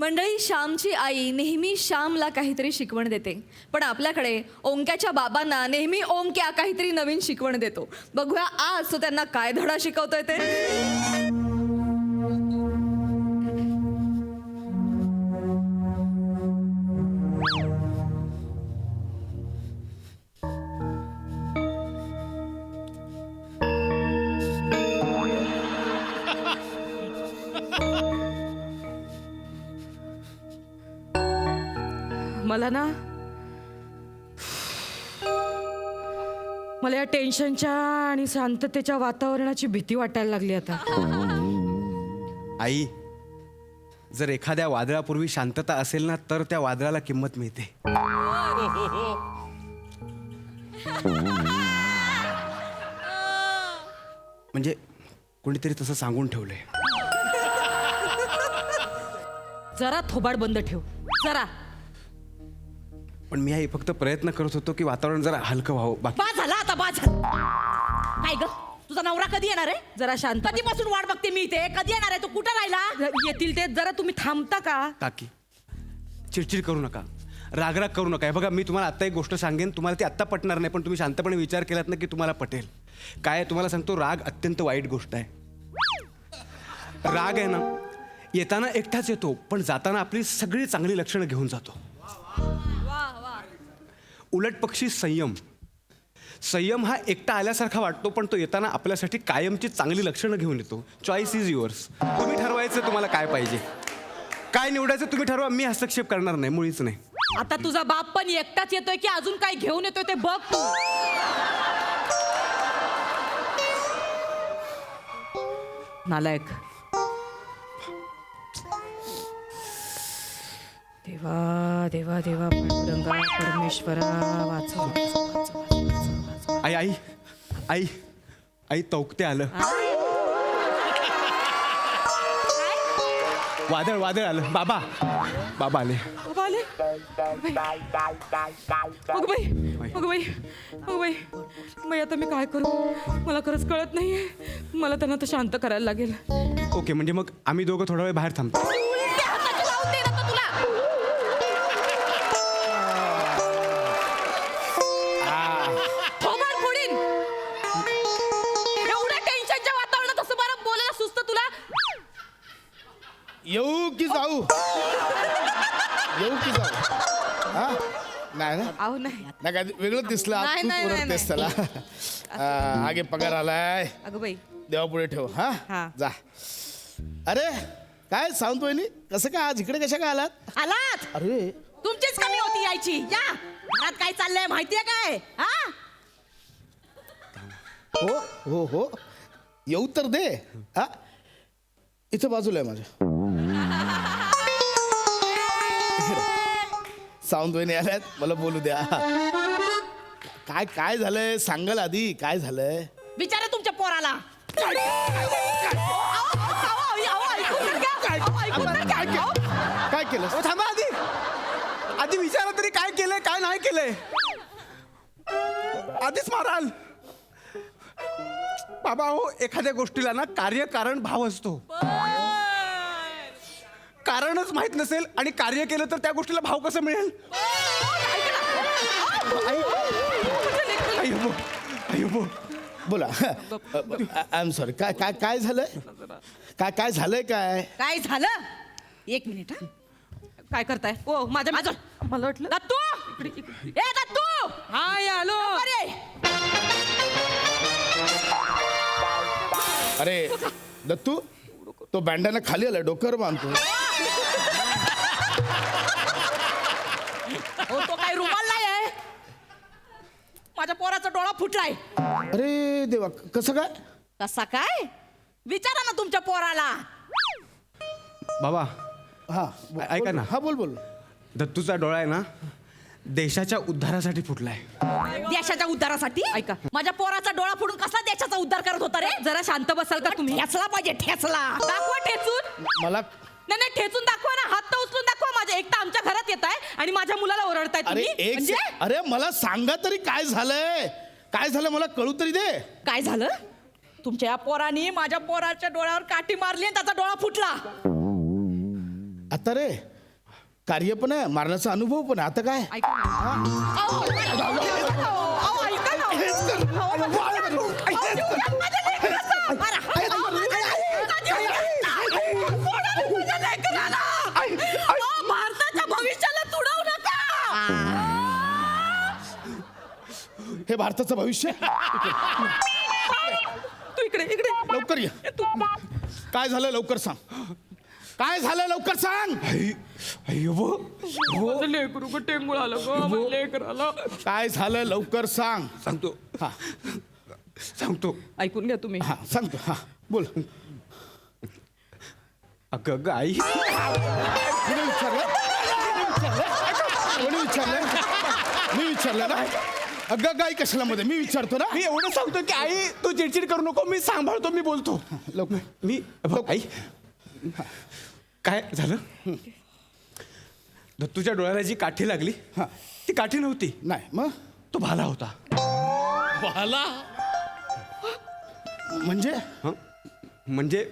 मंडळी, श्यामची आई नेहमी श्यामला काहीतरी शिकवण देते, पण आपल्याकडे ओंक्याच्या बाबांना नेहमी ओंक्या काहीतरी नवीन शिकवण देतो. बघूया आज तो त्यांना काय धडा शिकवतोय ते. मला या टेन्शनच्या आणि शांततेच्या वातावरणाची भीती वाटायला लागली आता. आई, जर एखाद्या वादळापूर्वी शांतता असेल ना तर त्या वादळाला किंमत मिळते. म्हणजे कोणीतरी तसं सांगून ठेवलंय. जरा थोबाड बंद ठेव जरा. पण मी आई फक्त प्रयत्न करत होतो की वातावरण जरा हलकं व्हावं. बाकी बा झाला आता, बा झाला. काय ग, तुझा नवरा कधी येणार आहे? जरा शांत. कधीपासून वाट बघते मी इथे. कधी येणार आहे? तू कुठं राहिला? येतील ते. जरा तुम्ही थांबता का? काकी, चिडचिड करू नका, रागराग करू नका. हे बघा, मी तुम्हाला आत्ता एक गोष्ट सांगेन, तुम्हाला ती आत्ता पटणार नाही, पण तुम्ही शांतपणे विचार केलात ना की तुम्हाला पटेल. काय तुम्हाला सांगतो, राग अत्यंत वाईट गोष्ट आहे. राग आहे ना, येताना एकटाच येतो, पण जाताना आपली सगळी चांगली लक्षणं घेऊन जातो. उलट पक्षी संयम. संयम हा एकटा आल्यासारखा वाटतो, पण तो येताना आपल्यासाठी कायमची चांगली लक्षणं घेऊन येतो. Choice is yours. तुम्ही ठरवायचं तुम्हाला काय पाहिजे, काय निवडायचं तुम्ही ठरवा. मी हस्तक्षेप करणार नाही, मुळीच नाही. आता तुझा बाप पण एकटाच येतोय की अजून काय घेऊन येतोय ते बघ तू. नालायक. देवा देवा देवा पांडुरंगा परमेश्वरा वाचव. आई आई आई आई तौकते आलं. वादळ वादळ आलं. बाबा बाबा आले. बाबा आले. अगं बाई, अगं बाई, अगं बाई, बाई आता मी काय करू, मला खरंच कळत नाहीये. मला त्यांना तर शांत करायला लागेल. ओके, म्हणजे मग आम्ही दोघं थोडा वेळ बाहेर थांबतो. येऊ की जाऊ? येऊ की जाऊ? हा नाही ना, आहो नाही. नाही काय वेगळं दिसलं आज. नाही, तू नाही, ओरडतेस त्याला. आगे पगार आलाय, अगं बाई. देवापुढे ठेव. हा हा. जा. अरे काय सांगतो वहिनी, कसं काय आज इकडे कशा काय आलात? आलात? अरे तुमचीच कमी होती यायची. या घरात काय चाललंय माहितीये काय? हा, हो हो हो, येऊ तर दे. हा, इथं बाजूला आहे माझ्या. सावंत वहिनी आल्यात, मला बोलू द्या. काय काय झालंय सांगाल आधी, काय झालंय? विचारा तुमच्या पोराला. काय केलं? थांबा, आधी आधी विचारा तरी काय केलंय काय नाही केलंय. आधीच माराल. बाबा हो, एखाद्या गोष्टीला ना कार्यकारण भाव असतो. कारणच माहित नसेल आणि कार्य केलं तर त्या गोष्टीला भाव कसं मिळेल? बोला. I am sorry. काय काय काय झालंय? काय काय झालंय? काय काय झालं? एक मिनिट. हा, काय करताय? ओ माझ्या माझं. मला वाटलं. दत्तू, ए दत्तू, हाय आलो. अरे अरे दत्तू, तो बँडाना खाली आला, डोक्यावर बांधतो. हो, तो काय रुमाल नाही आहे. माझ्या पोराचा डोळा फुटलाय. अरे देवा, कसं काय? कसा काय? विचारा ना तुमच्या पोराला. बाबा हा ऐका ना. हा बोल बोल. दत्तूचा डोळा आहे ना, देशाच्या उद्धारासाठी फुटलाय. देशाच्या उद्धारासाठी? ऐका. माझ्या पोराचा डोळा फोडून कसा देशाचा उद्धार करत होता रे? जरा शांत बसाल का तुम्ही? ठेचला पाहिजे, ठेचला. दाखवा ठेचून. मला नाही नाही, ठेचून दाखवा ना. हात तर उचलून दाखवा. माझ्या एकटा आमच्या घरात येत आहे आणि माझ्या मुलाला ओरडताय अरे तुम्ही. एक म्हणजे अरे मला सांगा तरी काय झालंय? काय झालं मला कळू तरी दे. काय झालं? तुमच्या या पोराने माझ्या पोराच्या डोळ्यावर काठी मारली आणि त्याचा डोळा फुटला. आता रे कार्य पण आहे मारण्याचा अनुभव पण आहे. आता काय ऐका ना. अहो, ऐका ना. हेच कर. भारताच्या भविष्याला तुडवू नका. हे भारताचं भविष्य. तू इकडे इकडे लवकर ये. काय झालं लवकर सांग. काय झालं लवकर सांग. माझं लेकरू ग टेंगूळ आलं ग माझं लेकराला. काय झालं लवकर सांग. सांगतो हा सांगतो. ऐकून घ्या तुम्ही. हा सांगतो. हा बोल. अगं अगं आई, कोणी विचारलं? कोणी विचारलं? मी विचारलं ना. अगं गाई कशाला मध्ये मी विचारतो ना. मी एवढं सांगतो की आई तू चिडचिड करू नको, मी सांभाळतो, मी बोलतो. लवकर. मी बघ, आई काय झालं, दत्तूच्या डोळ्याला जी काठी लागली हा. ती काठी नव्हती, नाही मग तो भाला होता. भाला म्हणजे हं? म्हणजे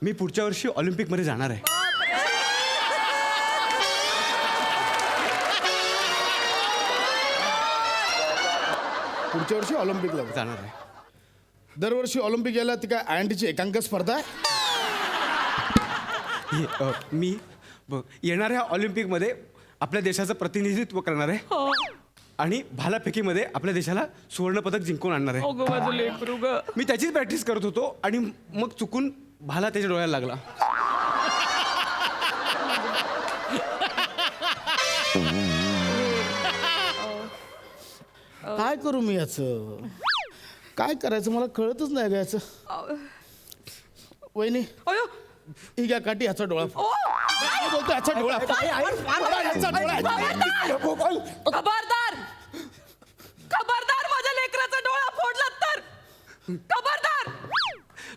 मी पुढच्या वर्षी ऑलिम्पिकमध्ये जाणार आहे. पुढच्या वर्षी ऑलिम्पिकला जा. जाणार आहे. दरवर्षी ऑलिम्पिक यायला ती काय आयएनटीची एकांक स्पर्धा आहे. मी येणाऱ्या ऑलिम्पिकमध्ये आपल्या देशाचं प्रतिनिधित्व करणार आहे आणि भालाफेकीमध्ये आपल्या देशाला सुवर्णपदक जिंकून आणणार आहे. अगं माझं लेकरू ग. मी त्याचीच प्रॅक्टिस करत होतो आणि मग चुकून भाला त्याच्या डोळ्याला लागला. काय करू मी याचं. काय करायचं मला कळतच नाही ग याचं. वहिनी अयो ही घ्या काठी ह्याचा डोळा फोड. काय बोलतो ह्याचा डोळा फोड. ह्याचा डोळा. खबरदार खबरदार माझ्या लेकराचा डोळा फोडला तर खबरदार.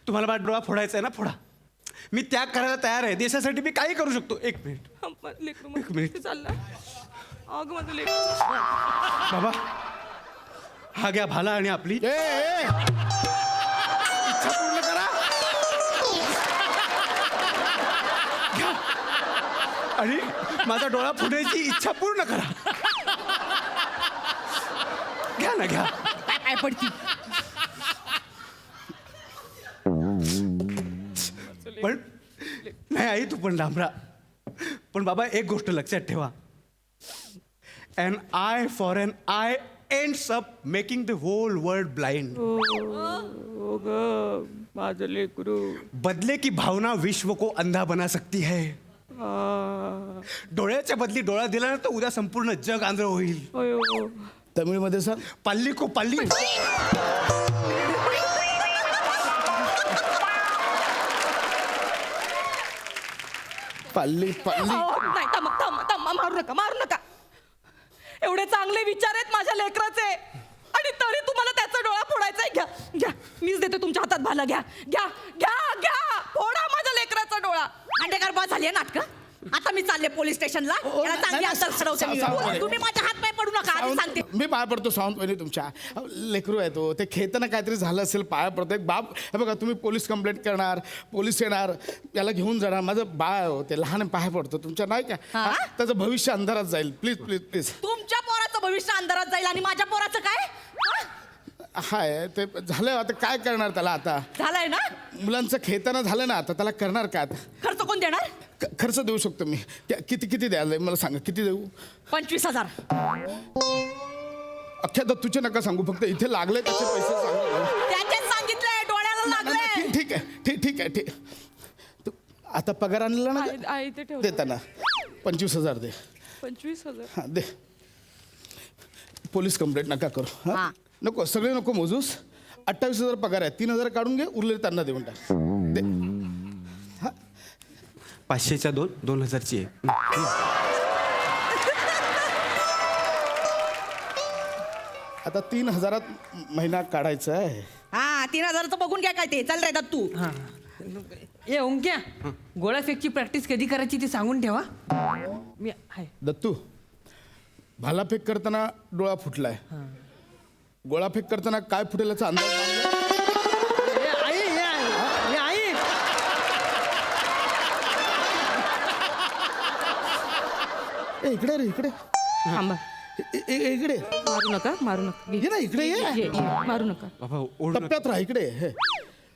तुम्हाला माझा डोळा फोडायचा आहे ना, फोडा. मी त्याग करायला तयार आहे. देशासाठी मी काही करू शकतो. एक मिनिट माझं लेकरू एक मिनिट. चाललं. अगं माझं लेकरू. बाबा, हा घ्या भाला आणि आपली ए इच्छा पूर्ण करा. आणि माझा डोळा फोडायची इच्छा पूर्ण करा. घ्या ना, घ्या. काय पडती. पण नाही आई, तू पण डांबरा. पण बाबा एक गोष्ट लक्षात ठेवा, an eye for an eye ends up making the whole world blind. हो ग माझं लेकरू. बदले की भावना विश्व को अंधा बना सकती है. डोळ्याच्या बदली डोळा दिला ना तर उद्या संपूर्ण जग आंधळ होईल. अयो तमिळमध्ये सांग. पल्ली को पल्ली. पाल्ली पाल्ली. नाही थांबा मारू नका. एवढे चांगले विचार आहेत माझ्या लेकराचे आणि तरी तुम्हाला त्याचा डोळा फोडायचा आहे. घ्या मीच देते तुमच्या हातात भाला. घ्या फोडा माझ्या लेकराचा डोळा. अंडेकार बा झाली नाटक. आता मी चालले पोलीस स्टेशनला. याला चांगली अंतर चढवते मी. तुम्ही माझ्या हात पाय पडू नका आधी सांगते. मी पाया पडतो सावंत वहिनी तुमच्या. लेकरू आहे तो. ते खेळताना काहीतरी झालं असेल पाया पडतो. एक बाप हे बघा, तुम्ही पोलीस कंप्लेंट करणार, पोलीस येणार, याला घेऊन जाणार. माझं बाळ हो, ते लहान पाया पडतो तुमच्या, नाही का. हा? त्याचं भविष्य अंधारात जाईल. Please please please. तुमच्या पोराचं भविष्य अंधारात जाईल आणि माझ्या पोराचं काय. हाय ते झालं. आता काय करणार त्याला. आता झालंय ना. मुलांचं खेळताना झालं ना, आता त्याला करणार काय. आता खर्च कोण देणार. खर्च देऊ शकतो मी. किती द्यायला मला सांगा. किती देऊ. 25,000. अख्ख्या दत्तूचे नका सांगू, फक्त इथे लागले त्याचे पैसे सांगू. त्याचेच सांगितलंय. डोळ्याला लागलंय. ठीक आहे ठीक आहे. तू आता पगार आणलेला ना आई ते ठेव. देताना 25,000 दे. 25,000. हा दे. पोलीस कंप्लेंट नका करू. हा हा. नको, सगळे नको मोजूस. 28,000 पगार आहे. 3,000 काढून घे, उरलेले त्यांना देऊन टाक. दे. 500च्या 2, 2,000ची आहे. आता 3,000 महिना काढायचा आहे. हा 3,000चं बघून घ्या काय ते. चल रे दत्तू. ए ओंक्या गोळा फेकची प्रॅक्टिस कधी करायची ती सांगून ठेवा. मी आहे. दत्तू, भालाफेक करताना डोळा फुटलाय. गोळाफेक करताना काय फुटेल याचा अंदाज बांधला? ए इकडे रे इकडे थांबा, इकडे मारू नका, मारू नका. ये ना इकडे ये. मारू नका. बाबा ओढ नका. टप्प्यात राहा इकडे हे.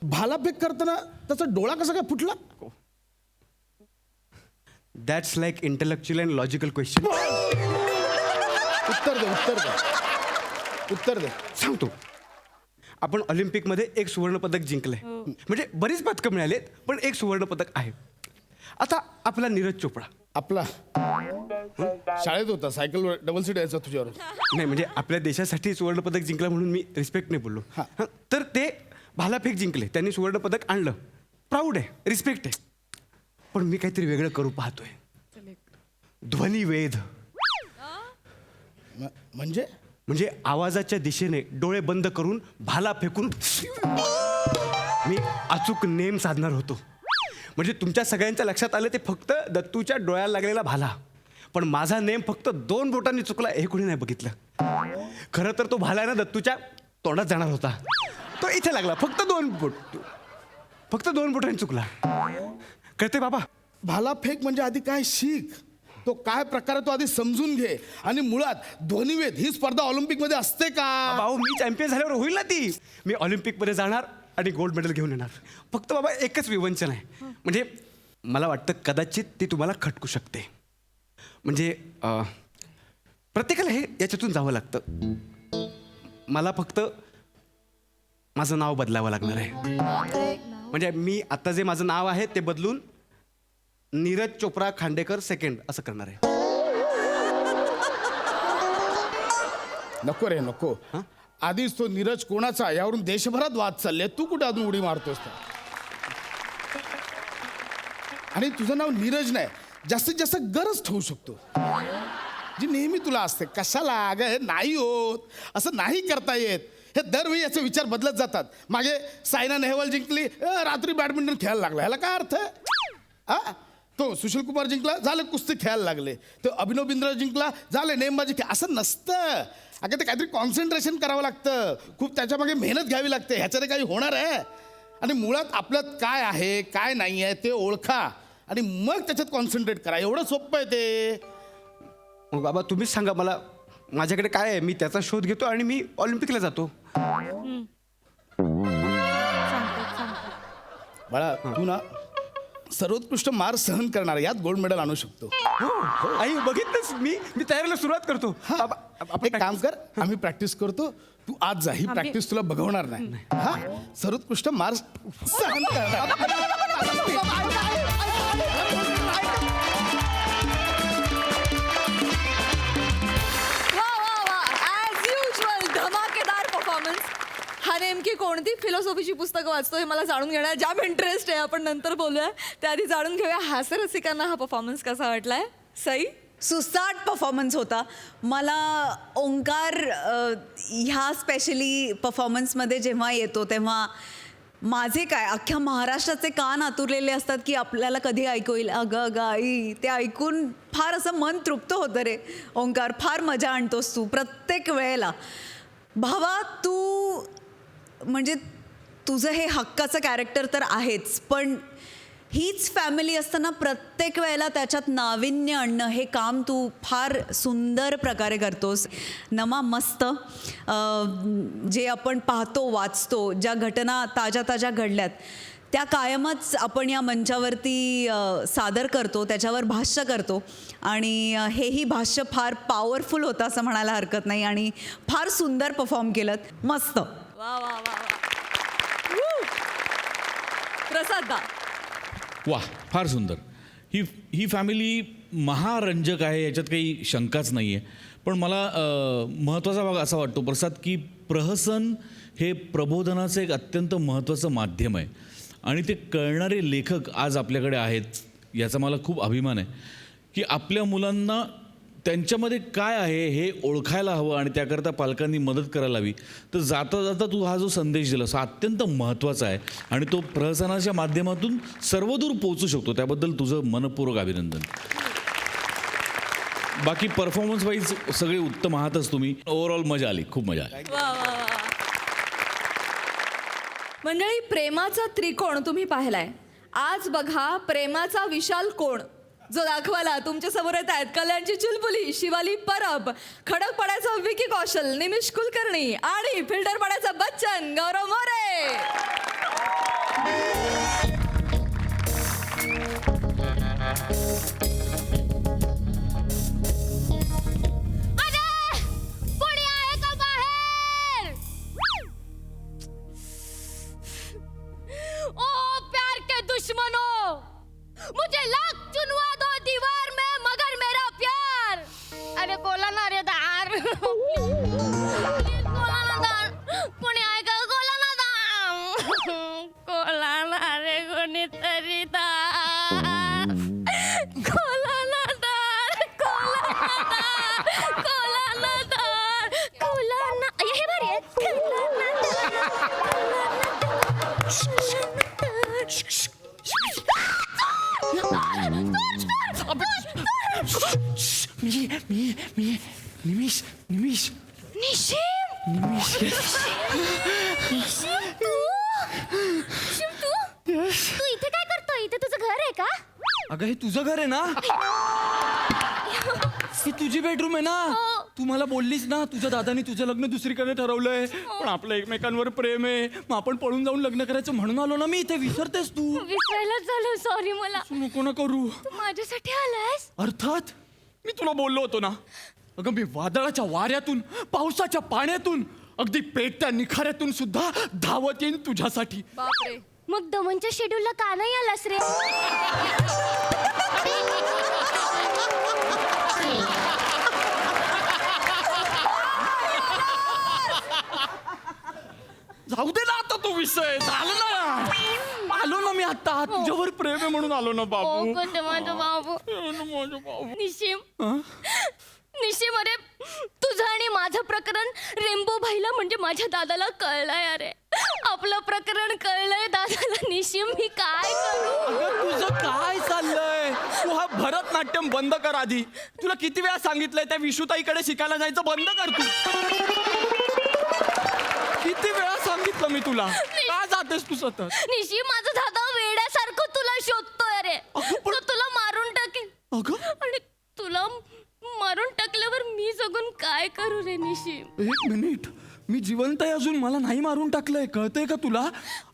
भालाफेक करताना त्याचा डोळा कसा काय फुटला? That's like intellectual and logical question. उत्तर दे उत्तर दे उत्तर दे. सांगतो. आपण ऑलिम्पिकमध्ये एक सुवर्णपदक जिंकलंय. म्हणजे बरीच पदकं मिळालीत पण एक सुवर्णपदक आहे. आता आपला नीरज चोपडा. आपला शाळेत होता, सायकलवर डबल सीट यायचा तुझ्यावर. नाही म्हणजे आपल्या देशासाठी सुवर्णपदक जिंकलं म्हणून मी रिस्पेक्ट नाही बोललो. हं, तर ते भालाफेक जिंकले, त्यांनी सुवर्णपदक आणलं. प्राऊड आहे, रिस्पेक्ट आहे. पण मी काहीतरी वेगळं करू पाहतोय. ध्वनिवेध. म्हणजे म्हणजे आवाजाच्या दिशेने डोळे बंद करून भाला फेकून मी अचूक नेम साधणार होतो. म्हणजे तुमच्या सगळ्यांच्या लक्षात आलं ते फक्त दत्तूच्या डोळ्याला लागलेला भाला, पण माझा नेम फक्त 2 बोटांनी चुकला हे कोणी नाही बघितलं. खरं तर तो भाला ना दत्तूच्या तोंडात जाणार होता, तो इथे लागला. फक्त 2 बोटांनी चुकला. कळते बाबा? भालाफेक म्हणजे आधी काय शिक, तो काय प्रकार आहे तो आधी समजून घे. आणि मुळात ध्वनिवेद ही स्पर्धा ऑलिम्पिकमध्ये असते का? भाऊ मी चॅम्पियन झाल्यावर होईल ना ती. मी ऑलिम्पिकमध्ये जाणार आणि गोल्ड मेडल घेऊन येणार. फक्त बाबा एकच विवंचन आहे. म्हणजे मला वाटतं कदाचित ती तुम्हाला खटकू शकते. म्हणजे प्रत्येकाला हे याच्यातून जावं लागतं. मला फक्त माझं नाव बदलावं लागणार आहे. म्हणजे मी आता जे माझं नाव आहे ते बदलून नीरज चोप्रा खांडेकर सेकंड असं करणार आहे. नको रे नको. आधीच तो नीरज कोणाचा यावरून देशभरात वाद चालले, तू कुठे अजून उडी मारतोस? आणि तुझं नाव नीरज नाही, जास्तीत जास्त गरज ठेवू शकतो जी नेहमी तुला असते. कशाला अगं हे नाही होत, असं नाही करता येत. हे दरवेळी याचे विचार बदलत जातात. मागे सायना नेहवाल जिंकली, रात्री बॅडमिंटन खेळायला लागला, ह्याला काय अर्थ आहे? हा, तो सुशील कुमार जिंकला, झालं कुस्ती खेळायला लागले. तो अभिनव बिंद्रा जिंकला, झाले नेमबाजी खेळ. असं नसतं अगं. ते काहीतरी कॉन्सन्ट्रेशन करावं लागतं, खूप त्याच्यामागे मेहनत घ्यावी लागते. ह्याच्याने काही होणार आहे? आणि मुळात आपल्यात काय आहे काय नाही आहे ते ओळखा आणि मग त्याच्यात कॉन्सन्ट्रेट करा. एवढं सोपं आहे ते. मग बाबा तुम्हीच सांगा मला, माझ्याकडे काय आहे? मी त्याचा शोध घेतो आणि मी ऑलिम्पिकला जातो. बाळा तू ना सर्वोत्कृष्ट मार सहन करणार, यात गोल्ड मेडल आणू शकतो. आई बघितलंच, मी तयारीला सुरुवात करतो. बाबा, आपण एक काम कर, आम्ही प्रॅक्टिस करतो, तू आज जा. ही प्रॅक्टिस तुला बघवणार नाही. हा, सर्वोत्कृष्ट मार सहन करणार. ॲज युजल धमाकेदार परफॉर्मन्स. हा नेमकी कोणती फिलॉसॉफीची पुस्तकं वाचतो हे मला जाणून घेण्यात जाम इंटरेस्ट आहे. आपण नंतर बोलूया, त्याआधी जाणून घेऊया हास्य रसिकांना हा परफॉर्मन्स कसा वाटलाय. सई? सुसाट परफॉर्मन्स होता. मला ओंकार ह्या स्पेशली परफॉर्मन्समध्ये जेव्हा येतो तेव्हा माझे काय अख्ख्या महाराष्ट्राचे कान आतुरलेले असतात की आपल्याला कधी ऐकू येईल. अगं अगं आई, ते ऐकून फार असं मन तृप्त होतं रे. ओंकार, फार मजा आणतोस तू प्रत्येक वेळेला. भावा, तू म्हणजे तुझं हे हक्काचं कॅरेक्टर तर आहेच, पण हीच फॅमिली असताना प्रत्येक वेळेला त्याच्यात नाविन्य आणणं हे काम तू फार सुंदर प्रकारे करतोस. नमा मस्त. जे आपण पाहतो वाचतो, ज्या घटना ताज्या ताज्या घडल्यात त्या कायमच आपण या मंचावरती सादर करतो, त्याच्यावर भाष्य करतो. आणि हेही भाष्य फार पॉवरफुल होतं असं म्हणायला हरकत नाही. आणि फार सुंदर परफॉर्म केलं. मस्त. वा वा वा प्रसाद दा? वा, फार सुंदर. ही फॅमिली महारंजक आहे, याच्यात काही शंकाच नाही आहे. पण मला महत्त्वाचा भाग असा वाटतो प्रसाद, की प्रहसन हे प्रबोधनाचं एक अत्यंत महत्त्वाचं माध्यम आहे आणि ते कळणारे लेखक आज आपल्याकडे आहेत. याचा मला खूप अभिमान आहे की आपल्या मुलांना त्यांच्यामध्ये काय आहे हे ओळखायला हवं आणि त्याकरता पालकांनी मदत करायला हवी. तर जाता जाता तू हा जो संदेश दिलास हा अत्यंत महत्त्वाचा आहे आणि तो प्रहसनाच्या माध्यमातून सर्वदूर पोहोचू शकतो. त्याबद्दल तुझं मनपूर्वक अभिनंदन. बाकी परफॉर्मन्स वाईज सगळे उत्तम आहातच तुम्ही. ओव्हरऑल मजा आली, खूप मजा आली. वा वा वा. मंडळी, प्रेमाचा त्रिकोण तुम्ही पाहिलाय. आज बघा प्रेमाचा विशाल कोण. जो दाखवायला तुमच्या समोर येत आहेत कल्याणची चुलबुली शिवाली परब, खडकपाड्याचा विकी कौशल निमिष कुलकर्णी आणि फिल्डरपाड्याचा बच्चन गौरव मोरे. कोणी आहे का बाहेर? ओ प्यार के दुश्मनों, मुझे लाख चुनवा दो दीवार में मगर मेरा प्यार. अरे बोला ना रे दार. Please बोला ना दार. कोणी आहे का? बोला ना दार. बोला ना रे कोणीतरी दार. बोला ना दार. बोला ना दार. बोला ना. हे भारी आहे. बोला ना निमिष निशिम. निशिम तू इथे काय करतोय? इथे तुझं घर आहे का? अगं हे तुझं घर आहे ना? ही तुझी बेडरूम आहे ना? तू मला बोललीस ना तुझ्या दादानी तुझं लग्न दुसरीकडे ठरवलंय, पण आपलं एकमेकांवर प्रेम आहे, मग आपण पळून जाऊन लग्न करायचं म्हणून आलो ना मी इथे. विसरतेस तू? विसरायलाच झालं. सॉरी मला. तू नको ना करू. तू माझ्यासाठी आलायस? अर्थात मी तुला बोललो होतो ना. अगं मी वादळाच्या वाऱ्यातून, पावसाच्या पाण्यातून, अगदी पेटत्या निखाऱ्यातून सुद्धा धावत येईन तुझ्यासाठी. बापरे. मग दमनच्या शेड्यूलला का नाही आलास रे? जाऊ दे ना आता तो विषय. झालं ना. आलो ना मी आता. तुझ्यावर प्रेम आहे म्हणून आलो ना बाबू. कोणते माझं बाबू. माझं बाबू. निशिम. निशिम अरे तुझं आणि माझं प्रकरण रेम्बो भाईला म्हणजे माझ्या दादाला कळलंय. अरे आपलं प्रकरण कळलंय दादाला. निशिम मी काय करू? अगं तुझं काय चाललंय? तू हा भरतनाट्यम बंद कर आधी. तुला किती वेळा सांगितलंय त्या विशुताईकडे शिकायला जायचं बंद कर तू. किती वेळा सांगितलं मी तुला. का जातेस तू सतत? निशिम माझा दादा वेड्यासारखं तुला शोधतोय. अरे तो तुला मारून टाकेल. अगं आणि तुला मारून टाकल्यावर मी जगून काय करू रे निशिम? एक मिनिट. मी जिवंत आहे अजून. मला नाही मारून टाकलंय. कळतंय का तुला?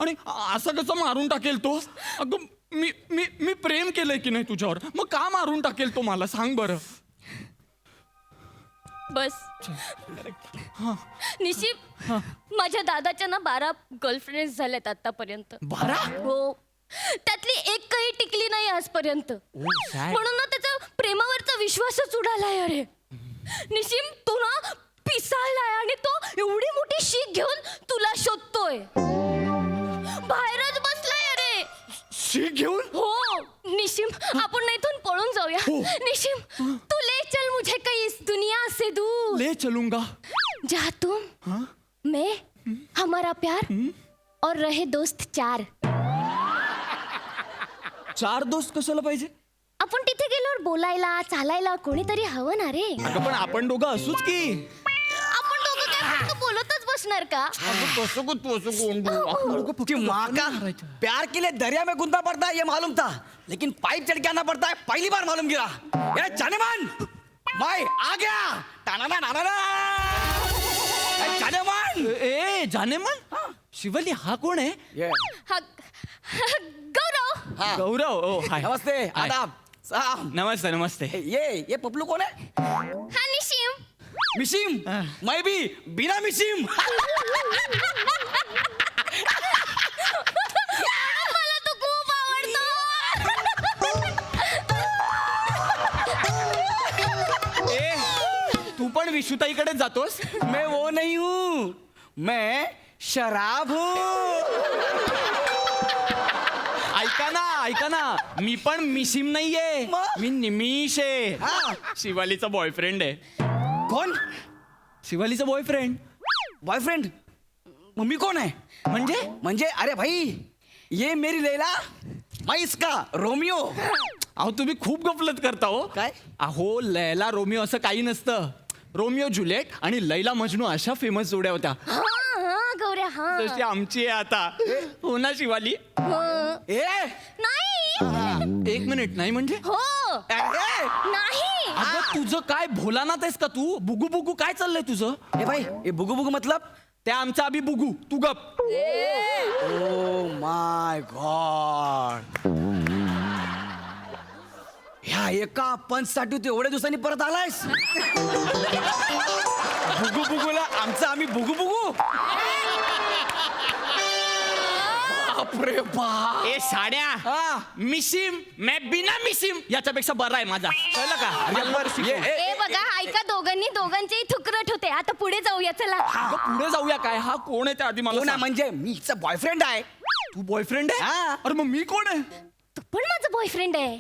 आणि असं कसं मारून टाकेल तो? अगं मी मी मी प्रेम केलंय की नाही तुझ्यावर? मग का मारून टाकेल तो मला? सांग बरं. बस निशिम माझ्या दादाच्या ना 12 गर्लफ्रेंड्स झाल्यात आतापर्यंत. 12? हो. त्यातली एकही टिकली नाही आजपर्यंत. म्हणून ना त्याचा प्रेमावरचा विश्वासच उडालाय. अरे निशिम तू ना पिसाळलाय आणि तो एवढी मोठी शीख घेऊन तुला शोधतोय. बाहेरच बसलाय. अरे शीख घेऊन? हो निशिम आपण ना इथून पळून जाऊया. निशिम तू ले चल मुझे कहीं इस दुनिया से दूर. ले चलूंगा. जा तुम मैं हमारा प्यार और रहे दोस्त 4. 4 दोस्त कशाला पाहिजे? आपण तिथे गेल्यावर बोलायला चालायला कोणीतरी हवं ना रे. अगं पण आपण दोघं असूच की. आपण दोघं काय फक्त बोलतच बसणार का? कि माँ का प्यार के लिए दरिया में कूदना पड़ता है ये मालूम था, लेकिन पाइप चढ़ के आना पड़ता है पहली बार मालूम गिरा. ये जानेमान मैं आ गया. टाना ना जानेमान. ए जानेमान? शिवली हा कोण आहे? हा गौरव. गौरव. ओ हाय. नमस्ते. आदाब. साहब. नमस्ते नमस्ते. ये पपलू कौन है? हा निशिम. मिशिम. मैं भी बिना मिशिम. मला तो खूप आवडतो. ए तू पण विशुताईकडे जातोस? मैं वो नहीं हूँ, मैं शराब हूँ. ऐका ना मी पण मिशिम नाहीये. मग? मी निमिष आहे. हा. शिवालीचा बॉयफ्रेंड आहे. कौन? शिवालीचा बॉयफ्रेंड. बॉयफ्रेंड? मम्मी कौन है? म्हणजे अरे भाई ये मेरी लैला, मैं इसका रोमियो. अहो तुम्ही खूप गफलत करता हो. काय? अहो लैला रोमिओ असं काही नसतं. रोमिओ जुलिएट आणि लैला मजनू अशा फेमस जोड्या होत्या हा गौऱ्या. हा जशी आमची आहे आता. हो ना शिवाली? ए नाही. एक मिनिट. नाही म्हणजे? हो नाही. अगं तुझं काय भोलानाथ आहेस का तू? बुगू बुगू काय चाललंय तुझं? ए भाई ए बुगू बुगू मतलब त्या आमचा अभि बुगू, तू गप. ओ माय गॉड, ह्या एका पंचसाठी तू एवढ्या दिवसांनी परत आलायस? बुगू बुगूला आमचं आम्ही बुगू बुगू. बापरे बाप. ए साड्या, मिसिम मैं बिना मिसिम याच्यापेक्षा बरा आहे माझा, कळलं का? ए बघा, ऐका, दोघांचेही थुकरट होते. आता पुढे जाऊया चला. अगं, पुढे जाऊया काय? हा कोण आहे त्या आधी मला कोण आहे सांग. म्हणजे मी हिचा बॉयफ्रेंड आहे. तू बॉयफ्रेंड आहे? हा. अरे मग मी कोण आहे? तू पण माझा बॉयफ्रेंड आहे.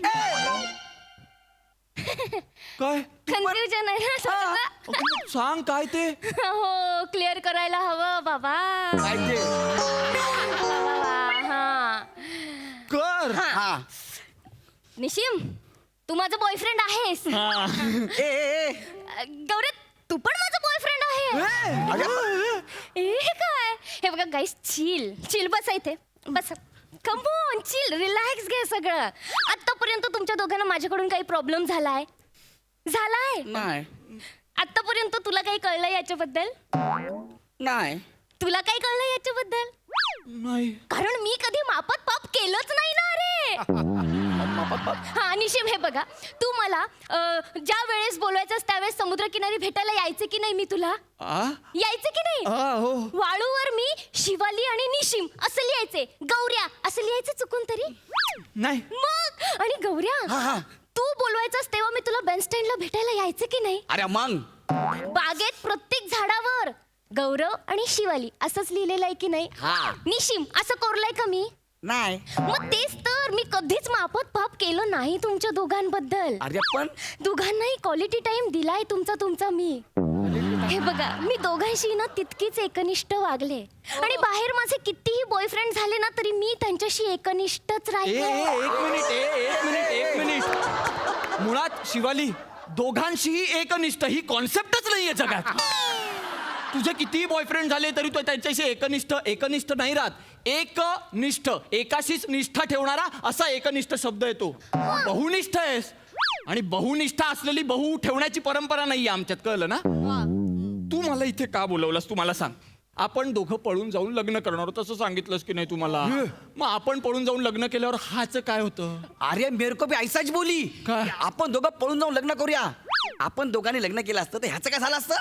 काय? कन्फ्युजन आहे ना समजलं? अगं, सांग काय ते. हो, क्लिअर करायला हवं बाबा. काय ते? हा. कर. हा. निशिम, तू माझा बॉयफ्रेंड आहेस. ए, ए, ए. गौरव, तू पण माझा बॉयफ्रेंड आहे. हे काय? हे बघा गाईस, चिल बसा इथे, बसा. कम ऑन, चिल, रिलॅक्स घ्या सगळं. आतापर्यंत तुमच्या दोघांना माझ्याकडून काही प्रॉब्लेम झालाय? नाही आतापर्यंत तुला काही कळलं याच्याबद्दल? नाही. तुला काही कळलं याच्याबद्दल? नाही. कारण मी कधी मापात पाप केलंच नाही ना रे. हा निशिम, हे बघा, तू मला ज्या वेळेस बोलायचंस त्यावेळेस समुद्रकिनारी भेटायला यायचे की नाही? मी तुला यायचे की नाही? हो. वाळूवर मी शिवाली आणि निशिम असं लिहायचे, गौऱ्या असं लिहायचं चुकून तरी? नाही. मग आणि गौऱ्या, तू बोलवायचंस तेव्हा मी तुला बेनस्टँडला भेटायला यायचे की नाही? अरे मग बागेत प्रत्येक झाडावर गौरव आणि शिवाली असंच लिहिलेलं आहे की नाही? निशिम असं कोरलंय का मी? नाही. मग तेच तर, मी कधीच माफत पाप केलं नाही तुमच्या दोघांबद्दल. अरे पण दोघांनाही क्वालिटी टाइम दिलाय तुमचा मी. हे बघा, मी दोघांशी ना तितकीच एकनिष्ठ वागले आणि बाहेर माझे कितीही बॉयफ्रेंड झाले ना तरी मी त्यांच्याशी एकनिष्ठच राहिले. एक मिनिट. मुळात शिवाली, दोघांशीही एकनिष्ठ ही कॉन्सेप्टच नाहीये जगात. तुझे कितीही बॉयफ्रेंड झाले तरी तो त्यांच्याशी एकनिष्ठ नाही राहत. एकनिष्ठ, एकाशीच निष्ठा ठेवणारा असा एकनिष्ठ शब्द येतो. बहुनिष्ठ आहेस आणि बहुनिष्ठा असलेली बहु ठेवण्याची परंपरा नाहीये आमच्यात, कळलं ना? तू मला इथे का बोलवलंस तू मला सांग. आपण दोघं पळून जाऊन लग्न करणार होतो असं सांगितलंस की नाही तुम्हाला? मग आपण पळून जाऊन लग्न केल्यावर हाच काय होतं? अरे मेरे को भी ऐसाच बोली. काय? आपण दोघं पळून जाऊन लग्न करूया. आपण दोघांनी लग्न केलं असतं तर ह्याचं काय झालं असतं?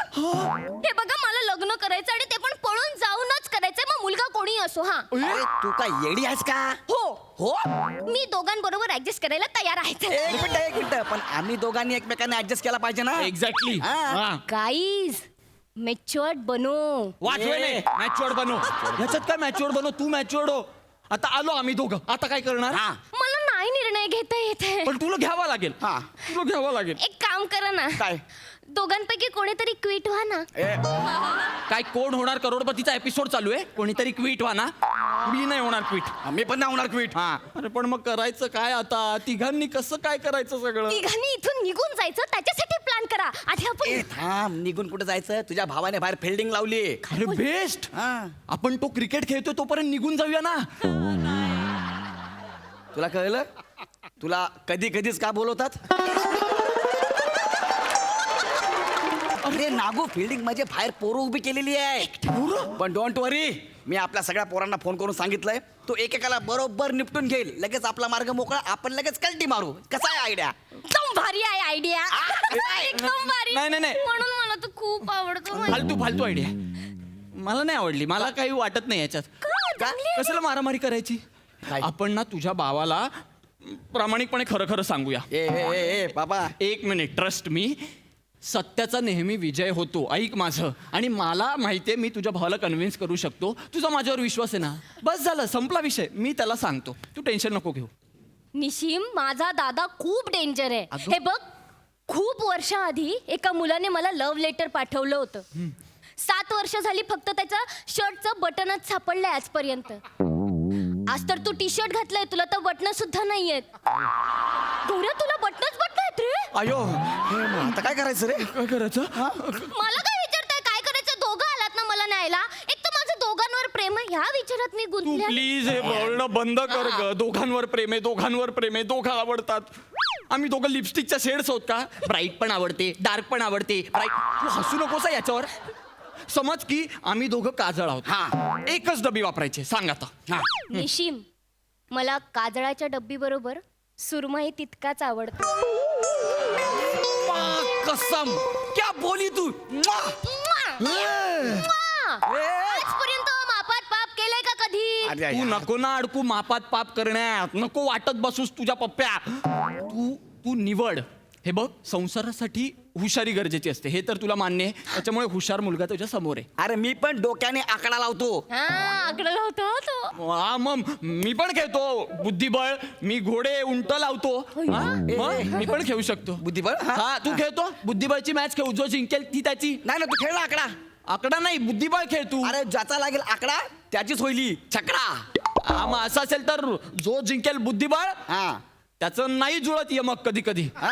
हे बघा, मला लग्न करायचं आणि ते पण पळून जाऊनच करायचंय, मग मुलगा कोणी असो. हा अरे तू काय येडी आहेस का? हो. मी दोघांबरोबर ऍडजस्ट करायला तयार आहे. एक मिनिट पण आम्ही दोघांनी एकमेकांना ऍडजस्ट केला पाहिजे ना. एक्झॅक्टली. गाईज, मॅच्युअर्ड बनो. मॅच्युअर्ड बनो. ह्याच्यात काय मॅच्युअर्ड बनो? तू मॅच्युअर्ड हो. आता आलो आम्ही दोघं, आता काय करणार? मला नाही निर्णय घेता येते. पण तुला घ्यावा लागेल. तुला घ्यावा लागेल. एक काम करा ना, काय? दोघांपैकी कोणीतरी क्विट व्हा ना. काय कोण होणार करोडपतीचा एपिसोड चालू आहे? कोणीतरी क्विट व्हा ना. मी नाही होणार क्विट. मी पण नाही होणार क्विट. अरे पण मग करायचं काय आता? तिघांनी कसं काय करायचं सगळं? तिघांनी इथून निघून जायचं, त्याच्यासाठी प्लॅन करा. आधी आपण थांब, निघून कुठे जायचं? तुझ्या भावाने बाहेर फिल्डिंग लावली. अरे बेस्ट. आपण तो क्रिकेट खेळतोय तोपर्यंत निघून जाऊया ना. तुला कळलं? तुला कधी कधीच का बोलवतात? अरे नागू, फिल्डिंग म्हणजे बाहेर पोरं उभी केलेली आहे. पण डोंट वरी, मी आपल्या सगळ्या पोरांना फोन करून सांगितलंय. तो एकेकाला बरोबर निपटून घेईल. लगेच आपला मार्ग मोकळा, आपण लगेच कल्टी मारू. कसा आहे आयडिया? एकदम भारी आहे आयडिया. एकदम भारी. नाही. म्हणून मला तर खूप आवडतो. फालतू आयडिया मला नाही आवडली. मला काही वाटत नाही याच्यात. कशाला मारामारी करायची? आपण ना तुझ्या भावाला प्रामाणिकपणे खरं सांगूया. ए बाबा, एक मिनिट, ट्रस्ट मी. सत्याचा नेहमी विजय होतो. ऐक माझं. आणि मला माहितीये मी तुझ्या भावाला कन्व्हिन्स करू शकतो. तुझा माझ्यावर विश्वास आहे ना? बस झालं, संपला विषय. मी त्याला सांगतो, तू टेन्शन नको घेऊ. निशिम, माझा दादा खूप डेंजर आहे. हे बघ, खूप वर्षाआधी एका मुलाने मला लव्ह लेटर पाठवलं होतं. 7 वर्ष झाली फक्त त्याच्या शर्टचं बटनच सापडलंय आजपर्यंत. आज तर तू टी शर्ट घातलंय, तुला तर बटन सुद्धा नाहीयेत. गौऱ्या, तुला बटनच आहेत रे. अयो, आता काय करायचं रे? काय करायचं? मला काय विचारताय? काय करायचं? दोघं आलात ना मला न्यायला. एक तर माझं दोघांवर प्रेम आहे, ह्या विचारात मी तू गुंतले. प्लीज हे बोलणं बंद कर ग. दोघांवर प्रेम आहे, दोघांवर प्रेम आहे, दोघं आवडतात. आम्ही दोघं लिपस्टिकच्या शेड्स आहोत का? ब्राईट पण आवडते, डार्क पण आवडते. ब्राईट तू हसू नकोस हं याच्यावर. समज की आम्ही दोघं काजळ आहोत. हा. एकच डबी वापरायचे. सांग आता. हा. निशिम मला काजळाच्या डब्बी बरोबर सुरमई तितकाच आवडतो. कसम क्या बोली तू. आजपर्यंत मापात पाप केलंय का कधी? अरे तू नको ना अडकू मापात पाप करण्यात. नको वाटत बसूस तुझ्या पप्प्या. तू निवड. हे बघ, संसारासाठी हुशारी गरजेची असते, हे तर तुला मान्य आहे. त्याच्यामुळे हुशार मुलगा तुझ्या समोर आहे. अरे मी पण डोक्याने आकडा लावतो. हा आकडा लावतो तो. हा, मग मी पण खेळतो बुद्धिबळ. मी घोडे उंट लावतो. हा, मग मी पण खेळू शकतो. बुद्धिबळ? हा. हा, तू खेळतो बुद्धिबळची मॅच खेळू. जो जिंकेल ती त्याची. नाही ना, तू खेळ ना आकडा. आकडा नाही, बुद्धिबळ खेळ तू. अरे ज्याचा लागेल आकडा त्याचीच होईल छकडा. हा, मग असं असेल तर जो जिंकेल बुद्धिबळ हा. त्याचं नाही जुळत ये मग कधी कधी. हा?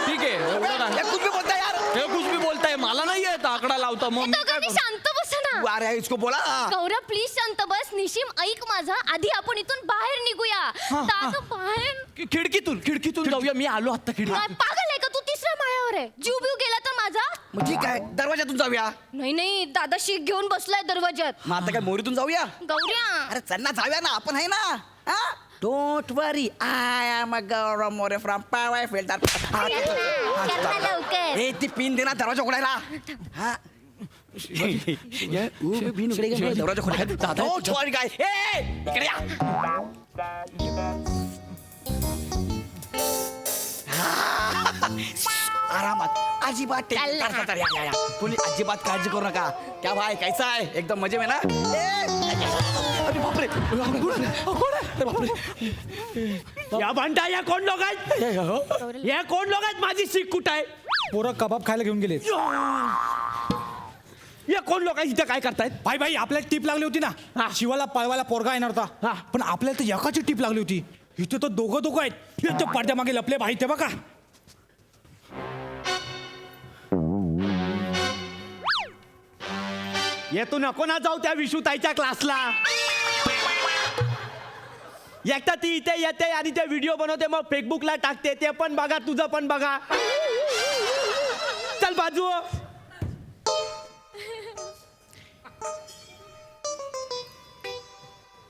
ठीक आहे एवढं काय. हे कुछ भी बोलता यार. हे कुछ भी बोलताय. मला नाही येत आकडा लावता. मग मी तो काय कधी करू? शांत बस ना. अरे इसको बोला. गौरव प्लीज शांत बस. निशिम ऐक माझा. आधी आपण इथून बाहेर निघूया. दादा बाहेर. खिडकीतून जाऊया. मी आलो आता खिडकी. काय पागल आहे का तू? तिसऱ्या माळ्यावर आहे. जीव बिव गेला तर माझा. मग ठीक आहे, दरवाजातून जाऊया. नाही नाही दादा शीख घेऊन बसलाय दरवाज्यात. मग आता काय मोरीतून जाऊया. गौऱ्या अरे चल ना, जाऊया ना, आपण आहे ना. Don't worry, I am a Gaurav More from Powai filter. करना लवकर. ए ती पिन दे ना दरवाजा उघडायला. हा. पिन उघडे दरवाजा खोलायला. डोंट वरी गाय. ए इकडे या. आरामात अजिबात टेन्शन चल ना. करता तर या. कोणी अजिबात काळजी करू नका. क्या भाई कैसा आहे? एकदम मजे में ना. अरे बापरे. अरे बापरे. या भांडा या कोण लोक आहेत? या कोण लोक आहेत? माझी सीख कुठं आहे? पोरं कबाब खायला घेऊन गेले. या कोण लोक इथे काय करतायत? भाई भाई आपल्याला टीप लागली होती ना, शिवाला पळवायला पोरगा येणार होता, पण आपल्याला तर एकाची टीप लागली होती. इथे तो दोघं आहेत. इथे पडद्या मागे लपले भाई, ते बघा. येतो नको ना जाऊ त्या विशुताईच्या क्लासला. एकटा ती इथे येते आणि ते व्हिडिओ बनवते, मग फेसबुकला टाकते. ते पण बघा, तुझं पण बघा. चल बाजू.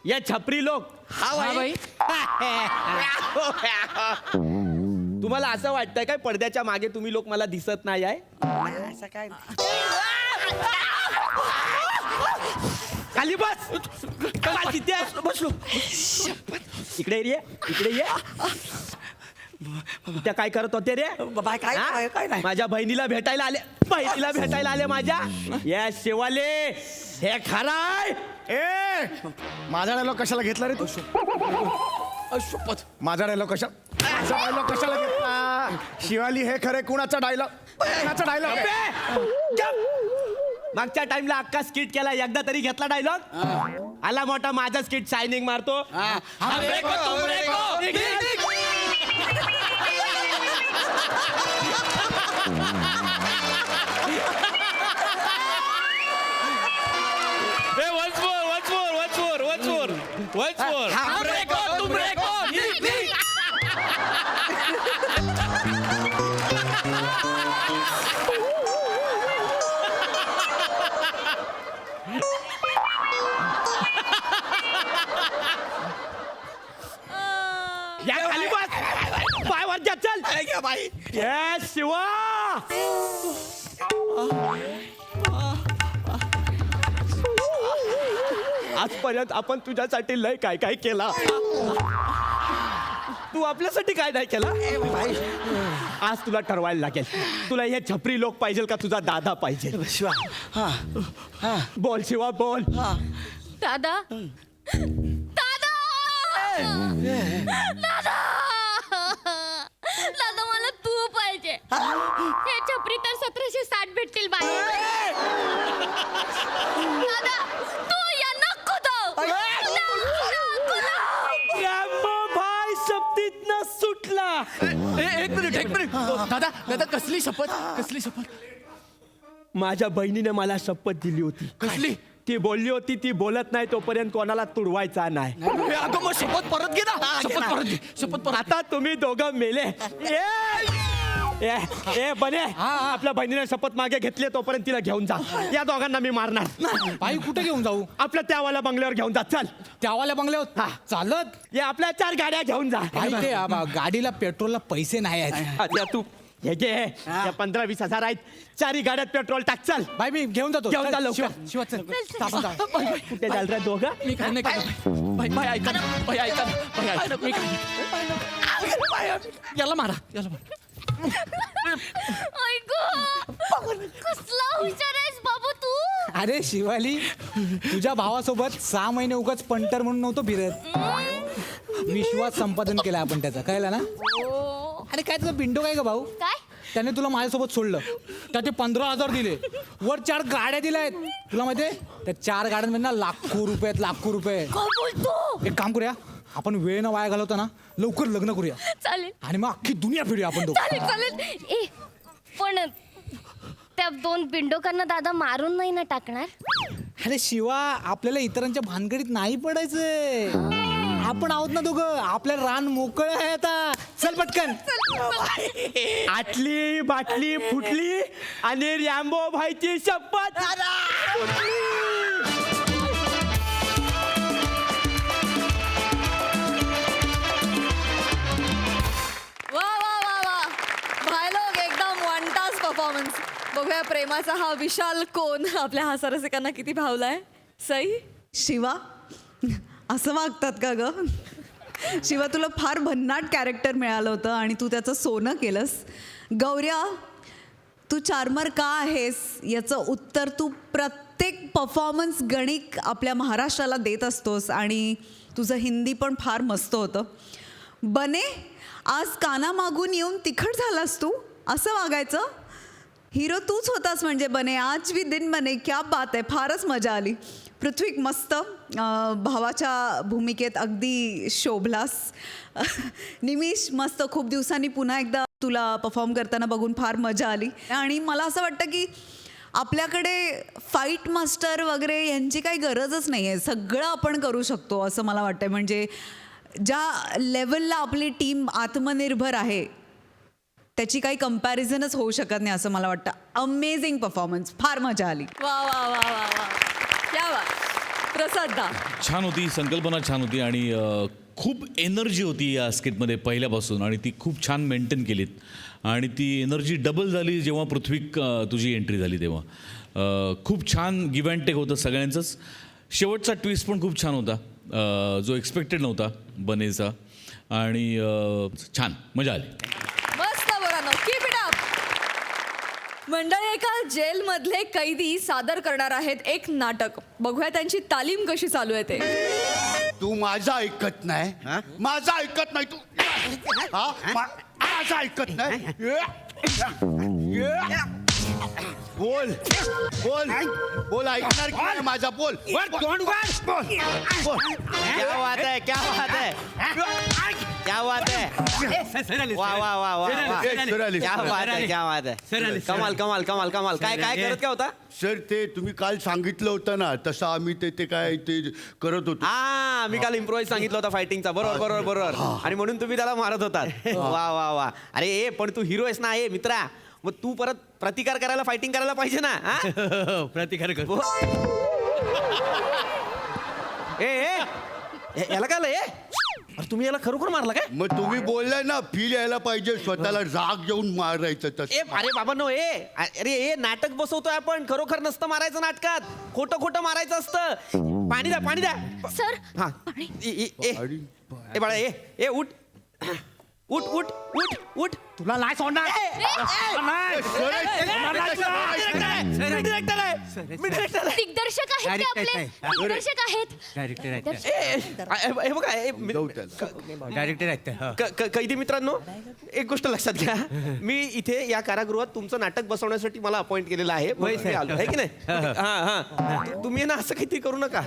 ये छपरी लोक. हा भाई. तुम्हाला असं वाटतंय काय पडद्याच्या मागे तुम्ही लोक मला दिसत नाही आहे? असं काय. खाली बस. बस तिथे बसलो. इकडे ये, इकडे ये. त्या काय करत होते रे? बाय काय हा? काय नाही. माझ्या बहिणीला भेटायला आले माझ्या. या शिवाले हे खराय. ए माझा डायलॉग कशाला घेतला रे तू? शपथ. माझा डायलॉग कशाला घेतला? शिवाली हे खरे कुणाचा डायलॉग? कुणाचा डायलॉग? मागच्या टाइमला अक्का स्किट केला, एकदा तरी घेतला डायलॉग. आला मोठा माझा स्किट शायनिंग मारतो. या खाली बस. पाय वरच्या चल. बाई. ये शिवा. आजपर्यंत आपण तुझ्यासाठी लय काय काय केला. तू आपल्यासाठी काय नाही केला. आज तुला ठरवायला लागेल, तुला हे छपरी लोक पाहिजे का तुझा दादा पाहिजे? शिवा. हा. बोल शिवा बोल. दादा दादा दादा दादा मला तू पाहिजे. हे छपरी तर 1760 भेटतील बाहेर. दादा तू या नको तो. भाई सप्तीत न सुटला. एक मिनिट. दादा कसली शपथ? माझ्या बहिणीने मला शपथ दिली होती. कसली? ती बोलली होती ती बोलत नाही तोपर्यंत कोणाला तुडवायचा नाही. ए, अगं मग शपथ परत घे ना. शपथ परत घे. शपथ परत. आता तुम्ही दोघं मेले. ए बने आपल्या बहिणीने शपथ मागे घेतली तोपर्यंत तिला घेऊन जा. या दोघांना मी मारणार. बाई कुठे घेऊन जाऊ? आपल्या त्यावाल्या बंगल्यावर घेऊन जा. चल त्यावाल्या बंगल्यावर चालत? या आपल्या 4 गाड्या घेऊन जा. बाई ते गाडीला पेट्रोलला पैसे नाही आहेत. अच्छा, तू हे घे. या 15-20 हजार आहेत. 4 गाड्यात पेट्रोल टाक. चल बाई मी घेऊन जातो. घेऊन जा लवकर. शिवा चल. आपण जाऊ. कुठे जाल रे दोघं? मी काय नाही करत. बाई ऐका ना. बाई ऐका ना. बाई ऐका ना. मी काय नाही. याला मारा. याला मारा. कसला हुशार आहेस बाबू तू. अरे शिवाली, तुझ्या भावासोबत 6 महिने उगाच पंटर म्हणून नव्हतो फिरत. विश्वास संपादन केला आपण त्याचा, कळलं ना? अरे काय तुझा बिंडो काय का भाऊ? काय त्याने तुला माझ्यासोबत सोडलं. त्याचे 15,000 दिले. वर 4 गाड्या दिल्या आहेत. तुला माहितीये त्या 4 गाड्यांमध्ये ना लाखो रुपये आहेत, लाखो रुपये. काय बोलतो. एक काम करूया, आपण वेळ न वाया घालवतो ना, लवकर लग्न करूया चालेल आणि मग अख्खी दुनिया फिरूया आपण दोघं. चालेल चालेल. ए पण त्या 2 बिंडोकांना दादा मारून नाही ना टाकणार. अरे शिवा, आपल्याला इतरांच्या भानगडीत नाही पडायचंय. आपण आहोत ना दोघं, आपल्या रान मोकळं आहे आता. चल पटकन. आटली बाटली फुटली आणि रॅम्बो भाईची शपथ. वा वा वा वा, भायलोग एकदम वन टास परफॉर्मन्स. बघूया प्रेमाचा हा विशाल कोण आपल्या हास्यरसिकांना किती भावलाय. सई, शिवा असं वागतात का ग? शिवा, तुला फार भन्नाट कॅरेक्टर मिळालं होतं आणि तू त्याचं सोनं केलंस. गौऱ्या, तू चार्मर का आहेस याचं उत्तर तू प्रत्येक परफॉर्मन्स गणिक आपल्या महाराष्ट्राला देत असतोस आणि तुझं हिंदी पण फार मस्त होतं. बने, आज कानामागून येऊन तिखट झालास तू. असं वागायचं? हिरो तूच होतास म्हणजे बने. आज भी दिन बने, क्या बात आहे. फारच मजा आली. पृथ्वीक मस्त भावाच्या भूमिकेत अगदी शोभलास. निमिष मस्त. खूप दिवसांनी पुन्हा एकदा तुला परफॉर्म करताना बघून फार मजा आली. आणि मला असं वाटतं की आपल्याकडे फाईट मास्टर वगैरे यांची काही गरजच नाही आहे. सगळं आपण करू शकतो असं मला वाटतं. म्हणजे ज्या लेवलला आपली टीम आत्मनिर्भर आहे त्याची काही कंपॅरिझनच होऊ शकत नाही असं मला वाटतं. Amazing performance. फार मजा आली. वा वा वा वा वा, क्या बात. प्रसादा, छान होती, संकल्पना छान होती आणि खूप एनर्जी होती या स्किटमध्ये पहिल्यापासून आणि ती खूप छान मेंटेन केलीत आणि ती एनर्जी डबल झाली जेव्हा पृथ्वीक तुझी एंट्री झाली तेव्हा. खूप छान गिव्ह अँड टेक होतं सगळ्यांचंच. शेवटचा ट्विस्ट पण खूप छान होता जो एक्सपेक्टेड नव्हता बनेचा आणि छान मजा आली. मस्त बोला. Keep it up. मंडळी, एका जेलमधले कैदी सादर करणार आहेत एक नाटक. बघूया त्यांची तालीम कशी चालू आहे ते. तू माझं ऐकत नाही. माझं ऐकत नाही तू. माझं ऐकत नाही. बोल बोल बोल, ऐकणार की नाही माझा? बोल. क्या बात है, क्या बात है, क्या बात है. वाह वाह वाह वाह, क्या बात है, क्या बात है. कमाल कमाल कमाल कमाल. काय काय करत काय होता? सर, ते तुम्ही काल सांगितलं होतं ना तसं आम्ही ते काय ते करत होतो. हा, मी काल इम्प्रोवाइज सांगितलं होता फायटिंगचा. बरोबर बरोबर बरोबर. आणि म्हणून तुम्ही त्याला मारत होतात. वा वा वा. अरे ए, पण तू हिरो आहेस ना. ए मित्रा, मग तू परत प्रतिकार करायला, फायटिंग करायला पाहिजे ना. प्रतिकार कर. याला काय ए, अरे तुम्ही याला खरोखर मारला काय? मग तुम्ही बोललाय ना, फील यायला पाहिजे, स्वतःला राग येऊन मारायचं ए. तसं. अरे बाबा नो ए. अरे ए, नाटक बसवतोय आपण. खरोखर नसतं मारायचं नाटकात. खोटं खोटं मारायचं असतं. पाणी द्या, पाणी द्या. सर, हा. ए बाळा, ए उठ उठ उठ उठ उठ. तुला नाही सोडणार. दिग्दर्शक आहेत ते आपले. दिग्दर्शक आहेत. हे बघा डायरेक्टर आहेत. कैदी मित्रांनो, एक गोष्ट लक्षात घ्या. मी इथे या कारागृहात तुमचं नाटक बसवण्यासाठी मला अपॉइंट केलेलं आहे. मी आलो आहे की नाही. हा. तुम्ही ना असं काहीतरी करू नका.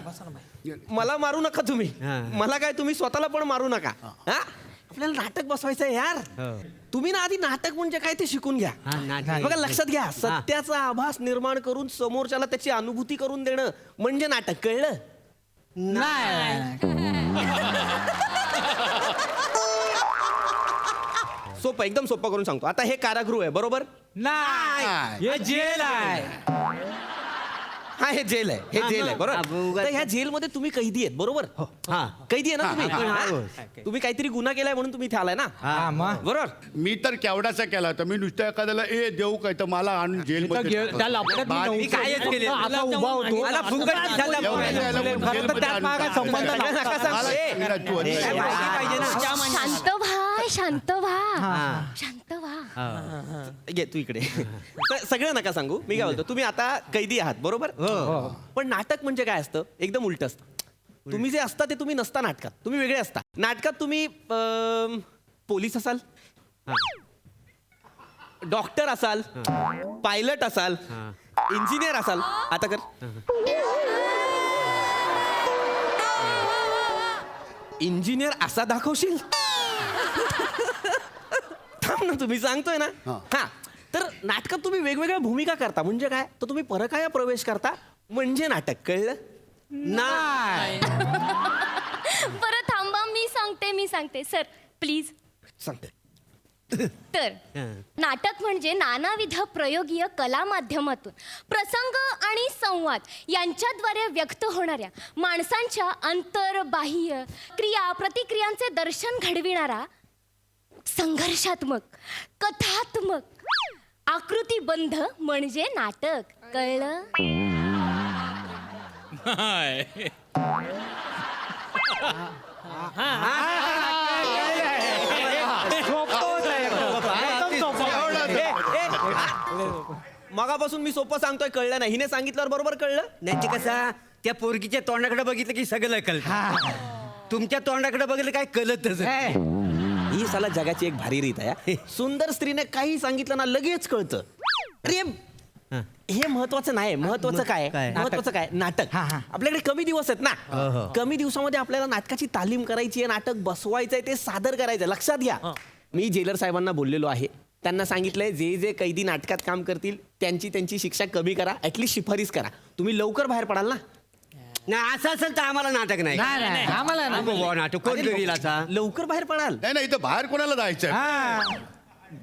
मला मारू नका तुम्ही. मला काय, तुम्ही स्वतःला पण मारू नका. हा, आपल्याला नाटक बसवायचं आहे यार. तुम्ही ना आधी नाटक म्हणजे काय ते शिकून घ्या. बघा लक्षात घ्या, सत्याचा आभास निर्माण करून समोरच्याला त्याची अनुभूती करून देणं म्हणजे नाटक. कळलं? सोपं, एकदम सोपं करून सांगतो. आता हे कारागृह आहे, बरोबर? नाही हे जेल आहे. हा, हे जेल आहे, हे जेल आहे, बरोबर? तर ह्या जेलमध्ये तुम्ही कैदी आहेत, बरोबर? कैदी आहे ना तुम्ही? तुम्ही काहीतरी गुन्हा केलाय म्हणून तुम्ही इथे आलाय ना, बरोबर? मी तर केवढाचा केला होता. मी नुसतं एखाद्याला देऊ काय तर मला आणून जेलमध्ये त्या लफड्यात मी नव्हतो. कायच केलं. आता उभा होतो. मला फुकट दिसायला खरं तर त्यात माझा संबंध नव्हता. शांत व्हा, शांत व्हा, शांत व्हा. घे तू इकडे. सगळं नका सांगू. मी काय बोलतो, तुम्ही आता कैदी आहात, बरोबर? पण नाटक म्हणजे काय असतं? एकदम उलट असतं. तुम्ही जे असता ते तुम्ही नसता नाटकात. तुम्ही वेगळे असता. नाटकात तुम्ही पोलीस असाल, डॉक्टर असाल, पायलट असाल, इंजिनियर असाल. आता कर. इंजिनियर असा दाखवशील? थांब ना, तुम्ही सांगतोय ना. हा, तर नाटकात तुम्ही वेगवेगळ्या भूमिका करता म्हणजे काय? तर तुम्ही परकाया प्रवेश करता म्हणजे नाटक. कळलं? नाही. बरं थांबा, मी सांगते सर प्लीज. सांगते. तर नाटक म्हणजे नानाविध प्रयोगीय कला माध्यमातून प्रसंग आणि संवाद यांच्याद्वारे व्यक्त होणाऱ्या माणसांच्या अंतर्बाह्य क्रिया प्रतिक्रियांचे दर्शन घडविणारा संघर्षात्मक कथात्मक आकृतीबंध म्हणजे नाटक. कळलं? मगापासून मी सोपं सांगतोय, कळलं नाही? हिने सांगितल्यावर बरोबर कळलं नाही. ते कसा त्या पोरगीच्या तोंडाकडे बघितलं की सगळं कळतं. तुमच्या तोंडाकडे बघितलं काय कळतच. ही साला जगाची एक भारी रीत आहे. सुंदर स्त्रीने काही सांगितलं ना लगेच कळतं. अरे हे महत्वाचं नाही. महत्वाचं काय? महत्वाचं काय? नाटक. आपल्याकडे कमी दिवस आहेत ना. कमी दिवसामध्ये आपल्याला नाटकाची तालीम करायची आहे, नाटक बसवायचंय, ते सादर करायचंय. लक्षात घ्या, मी जेलर साहेबांना बोललेलो आहे. त्यांना सांगितलंय जे जे कैदी नाटकात काम करतील त्यांची शिक्षा कमी करा, ऍटलीस्ट शिफारस करा. तुम्ही लवकर बाहेर पडाल ना. नाही असं असेल तर आम्हाला नाटक नाही. आम्हाला नाटक कोण करील आता? लवकर बाहेर पडाल. नाही नाही, इथं बाहेर कोणाला जायचं?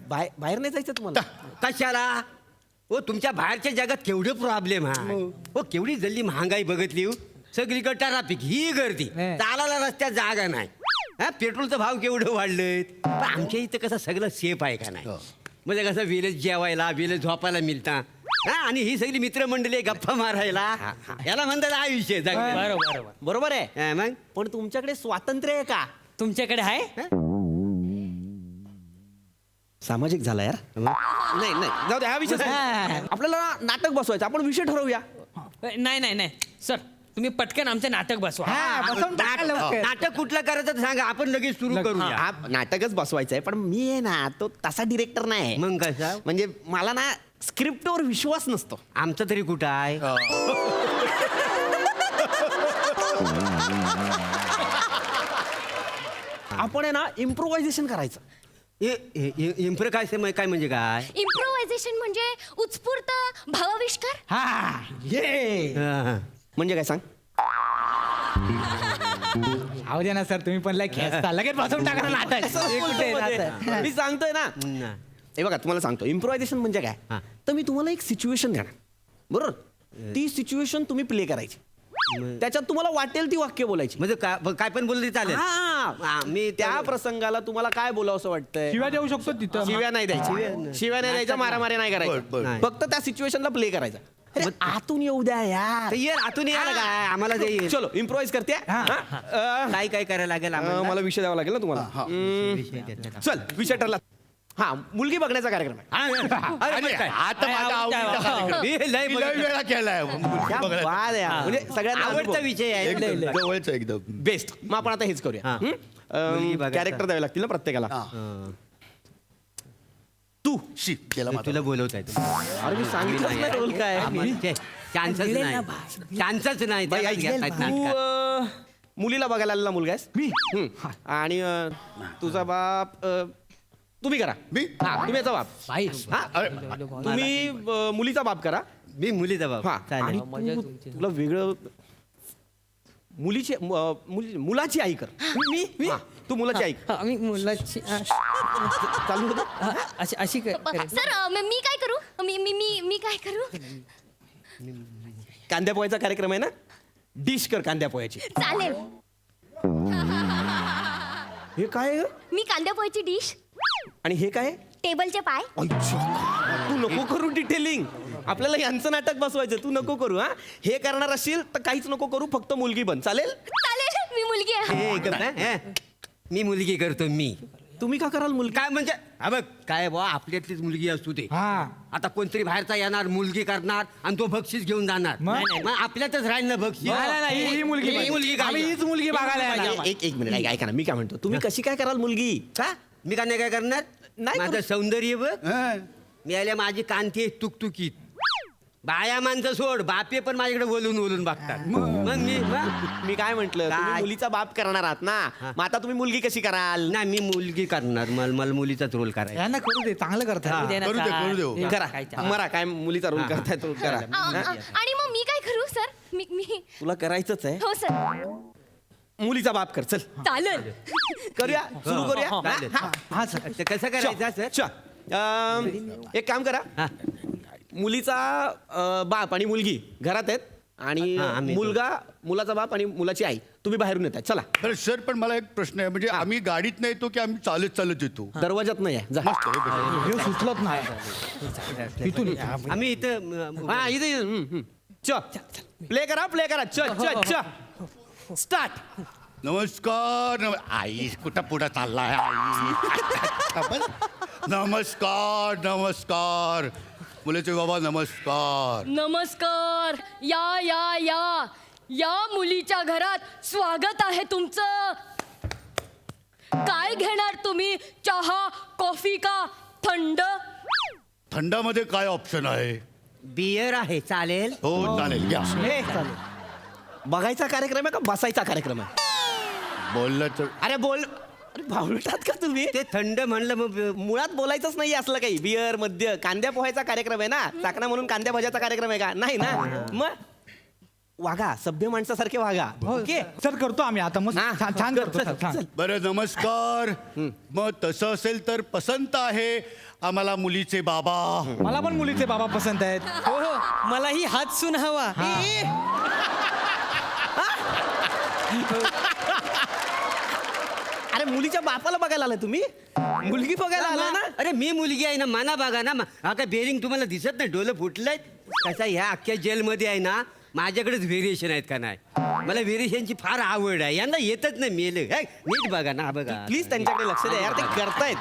बाहेर नाही जायचं तुम्हाला. कशाला? हो तुमच्या बाहेरच्या जगात केवढे प्रॉब्लेम आहे. हो केवढी जल्ली महागाई बघितली. सगळीकडे ट्रॅफिक ही गर्दी, चालायला रस्त्यात जागा नाही. पेट्रोलचं भाव केवढं वाढलेत. पण आमच्या इथं कसं सगळं सेफ आहे का नाही? म्हणजे कसं वेळेत जेवायला वेळेत झोपायला मिळता. आणि ही सगळी मित्रमंडळी गप्पा मारायला, याला म्हणतात आयुष्य. बरोबर आहे. मग पण तुमच्याकडे स्वातंत्र्य आहे का? तुमच्याकडे आहे? सामाजिक झाला यार. नाही नाही, जाऊ दे, हा विषय. आपल्याला नाटक बसवायचं, आपण विषय ठरवूया. नाही सर, तुम्ही पटकन आमचे नाटक बसवा. नाटक कुठलं करायचं सांगा, आपण लगेच सुरू करूया. नाटकच बसवायचं आहे, पण मी आहे ना तो तसा डिरेक्टर नाही. मग कसा? म्हणजे मला ना स्क्रिप्टवर विश्वास नसतो. आमचं तरी कुठं आहे? आपण आहे ना इम्प्रोव्हायझेशन करायचं. काय म्हणजे काय? इम्प्रोव्हायझेशन म्हणजे उत्स्फूर्त भावाविष्कार. म्हणजे काय सांग? आहो दे ना सर, तुम्ही पण लगेच बसवून टाका ना नाटक. मी सांगतोय ना. हे बघा, तुम्हाला सांगतो इम्प्रोव्हायझेशन म्हणजे काय. तर मी तुम्हाला एक सिच्युएशन देणार, बरोबर? ती सिच्युएशन तुम्ही प्ले करायची. त्याच्यात तुम्हाला वाटेल ती वाक्य बोलायची. म्हणजे काय पण बोलले चालेल. मी त्या प्रसंगाला तुम्हाला काय बोलावं असं वाटतंय. शिव्या देऊ शकतो तिथं. शिव्या नाही द्यायच्या, मारामारी नाही करायचं. फक्त त्या सिच्युएशनला प्ले करायचा. अरे, आतून येऊ द्या यार. आतून यायला काय आम्हाला जाईल. चलो इम्प्रोव्हाइज करते. काय करायला लागेल आम्हाला? मला विषय द्यावा लागेल ना तुम्हाला. चल, विषय ठरला. हा, मुलगी बघण्याचा कार्यक्रम आहे. आता माझा वेळा केलाय. म्हणजे सगळ्यांना आवडता विषय आहे. जवळच एकदम बेस्ट. मग आपण आता हेच करूया. कॅरेक्टर द्यावे लागतील ना प्रत्येकाला. तू तुला बोलवत आहे. अरे मी सांगितलं ना रोल काय. चान्सच नाही. तू मुलीला बघायला आलेला मुलगा आहेस. मी आणि तुझा बाप तुम्ही करा मी? हा तुम्ही याचा बाप बाई हा तुम्ही मुलीचा बाप करा मी मुलीचा बाप हा आणि तुला वेगळं मुलाची आई कर मी तू मुलाची आई कर. आम्ही मुलाची चालू होतं अशी सर मी काय करू मी मी मी मी काय करू कांद्या पोह्याचा कार्यक्रम आहे ना डिश कर कांद्या पोह्याची चालेल हे काय आहे? मी कांद्या पोह्याची डिश आणि हे काय आहे? टेबलचे पाय तू नको करू डिटेलिंग आपल्याला यांचं नाटक बसवायचं तू नको करू हा हे करणार असशील तर काहीच नको करू फक्त मुलगी बन चालेल चालेल मी मुलगी आहे हे गप्प आहे, हे? मी मुलगी करतो मी तुम्ही का कराल मुलगी काय म्हणजे हा बघ काय बा आपल्यातलीच मुलगी असू दे हा आता कोणतरी बाहेरचा येणार मुलगी करणार आणि तो बक्षीस घेऊन जाणार मग आपल्यातच राहील ना बक्षीस ही मुलगी ही मुलगी काय? आम्ही हीच मुलगी बघायला येणार. एक मिनिट ऐका ना मी काय म्हणतो तुम्ही कशी काय कराल मुलगी का मी का नाही काय करणार नाही माझं सौंदर्य बघ मी आल्या माझी कांती तुकतुकीत बाया माणसं सोड बापे पण माझ्याकडे बोलून बघतात मग मी काय म्हंटल काय? मुलीचा बाप करणार आहात ना मग आता तुम्ही मुलगी कशी कराल नाही मी मुलगी करणार मला मुलीचाच रोल करायचा यांना करू दे चांगलं करतात करू दे करा मरा काय मुलीचा रोल करताय तो करा आणि मग मी काय करू सर मी मी तुला करायचंच आहे हो सर मुलीचा बाप कर चल चालेल करूया सुरू करूया चालेल. हा? हा सर ते कसं करायचं सर चल. एक काम करा हा. मुलीचा बाप आणि मुलगी घरात आहेत आणि हा, आम्ही मुलाचा बाप आणि मुलाची आई तुम्ही बाहेरून येत आहे चला बरं सर पण मला एक प्रश्न आहे म्हणजे आम्ही गाडीत नाही येतो की आम्ही चालत येतो दरवाजात नाही आहे जा मस्त आहे, बरं. हे सुचलत नाही इथून आम्ही इथं हा इथे च प्ले करा च च च स्टार्ट नमस्कार आई कुठं पुढं चाललाय आई नमस्कार मुलीचे बाबा नमस्कार नमस्कार या मुलीच्या घरात स्वागत आहे तुमचं काय घेणार तुम्ही चहा कॉफी का थंड थंडामध्ये काय ऑप्शन आहे बियर आहे चालेल हो चालेल घ्या बघायचा कार्यक्रम आहे का बसायचा कार्यक्रम आहे बोललं तर अरे भावलटात का तुम्ही ते थंड म्हणलं मग मुळात बोलायचंच नाही असलं काही बियर मद्य कांद्या पोहायचा कार्यक्रम आहे ना चाकणा म्हणून कांद्या भाज्याचा कार्यक्रम आहे का नाही ना मग वागा सभ्य माणसासारखे वागा ओके सर करतो आम्ही आता मस्त हा, छान कर, करतो चल, सर, छान. चल. बरं नमस्कार मग तसं असेल तर पसंत आहे आम्हाला मुलीचे बाबा मला पण मुलीचे बाबा पसंत आहेत हो हो मलाही हात सून हवा अरे मुलीच्या बापाला बघायला आलाय तुम्ही मुलगी बघायला आला ना अरे मी मुलगी आहे ना मना बघा ना हा काय बेरिंग तुम्हाला दिसत नाही डोलं फुटलंय कसा ह्या अख्ख्या जेलमध्ये आहे ना माझ्याकडेच व्हेरिएशन आहेत का नाही मला व्हेरिएशनची फार आवड आहे यांना येतच नाही मेल नीट बघा ना हा बघा प्लीज त्यांच्याकडे लक्ष द्या यार ते करतायत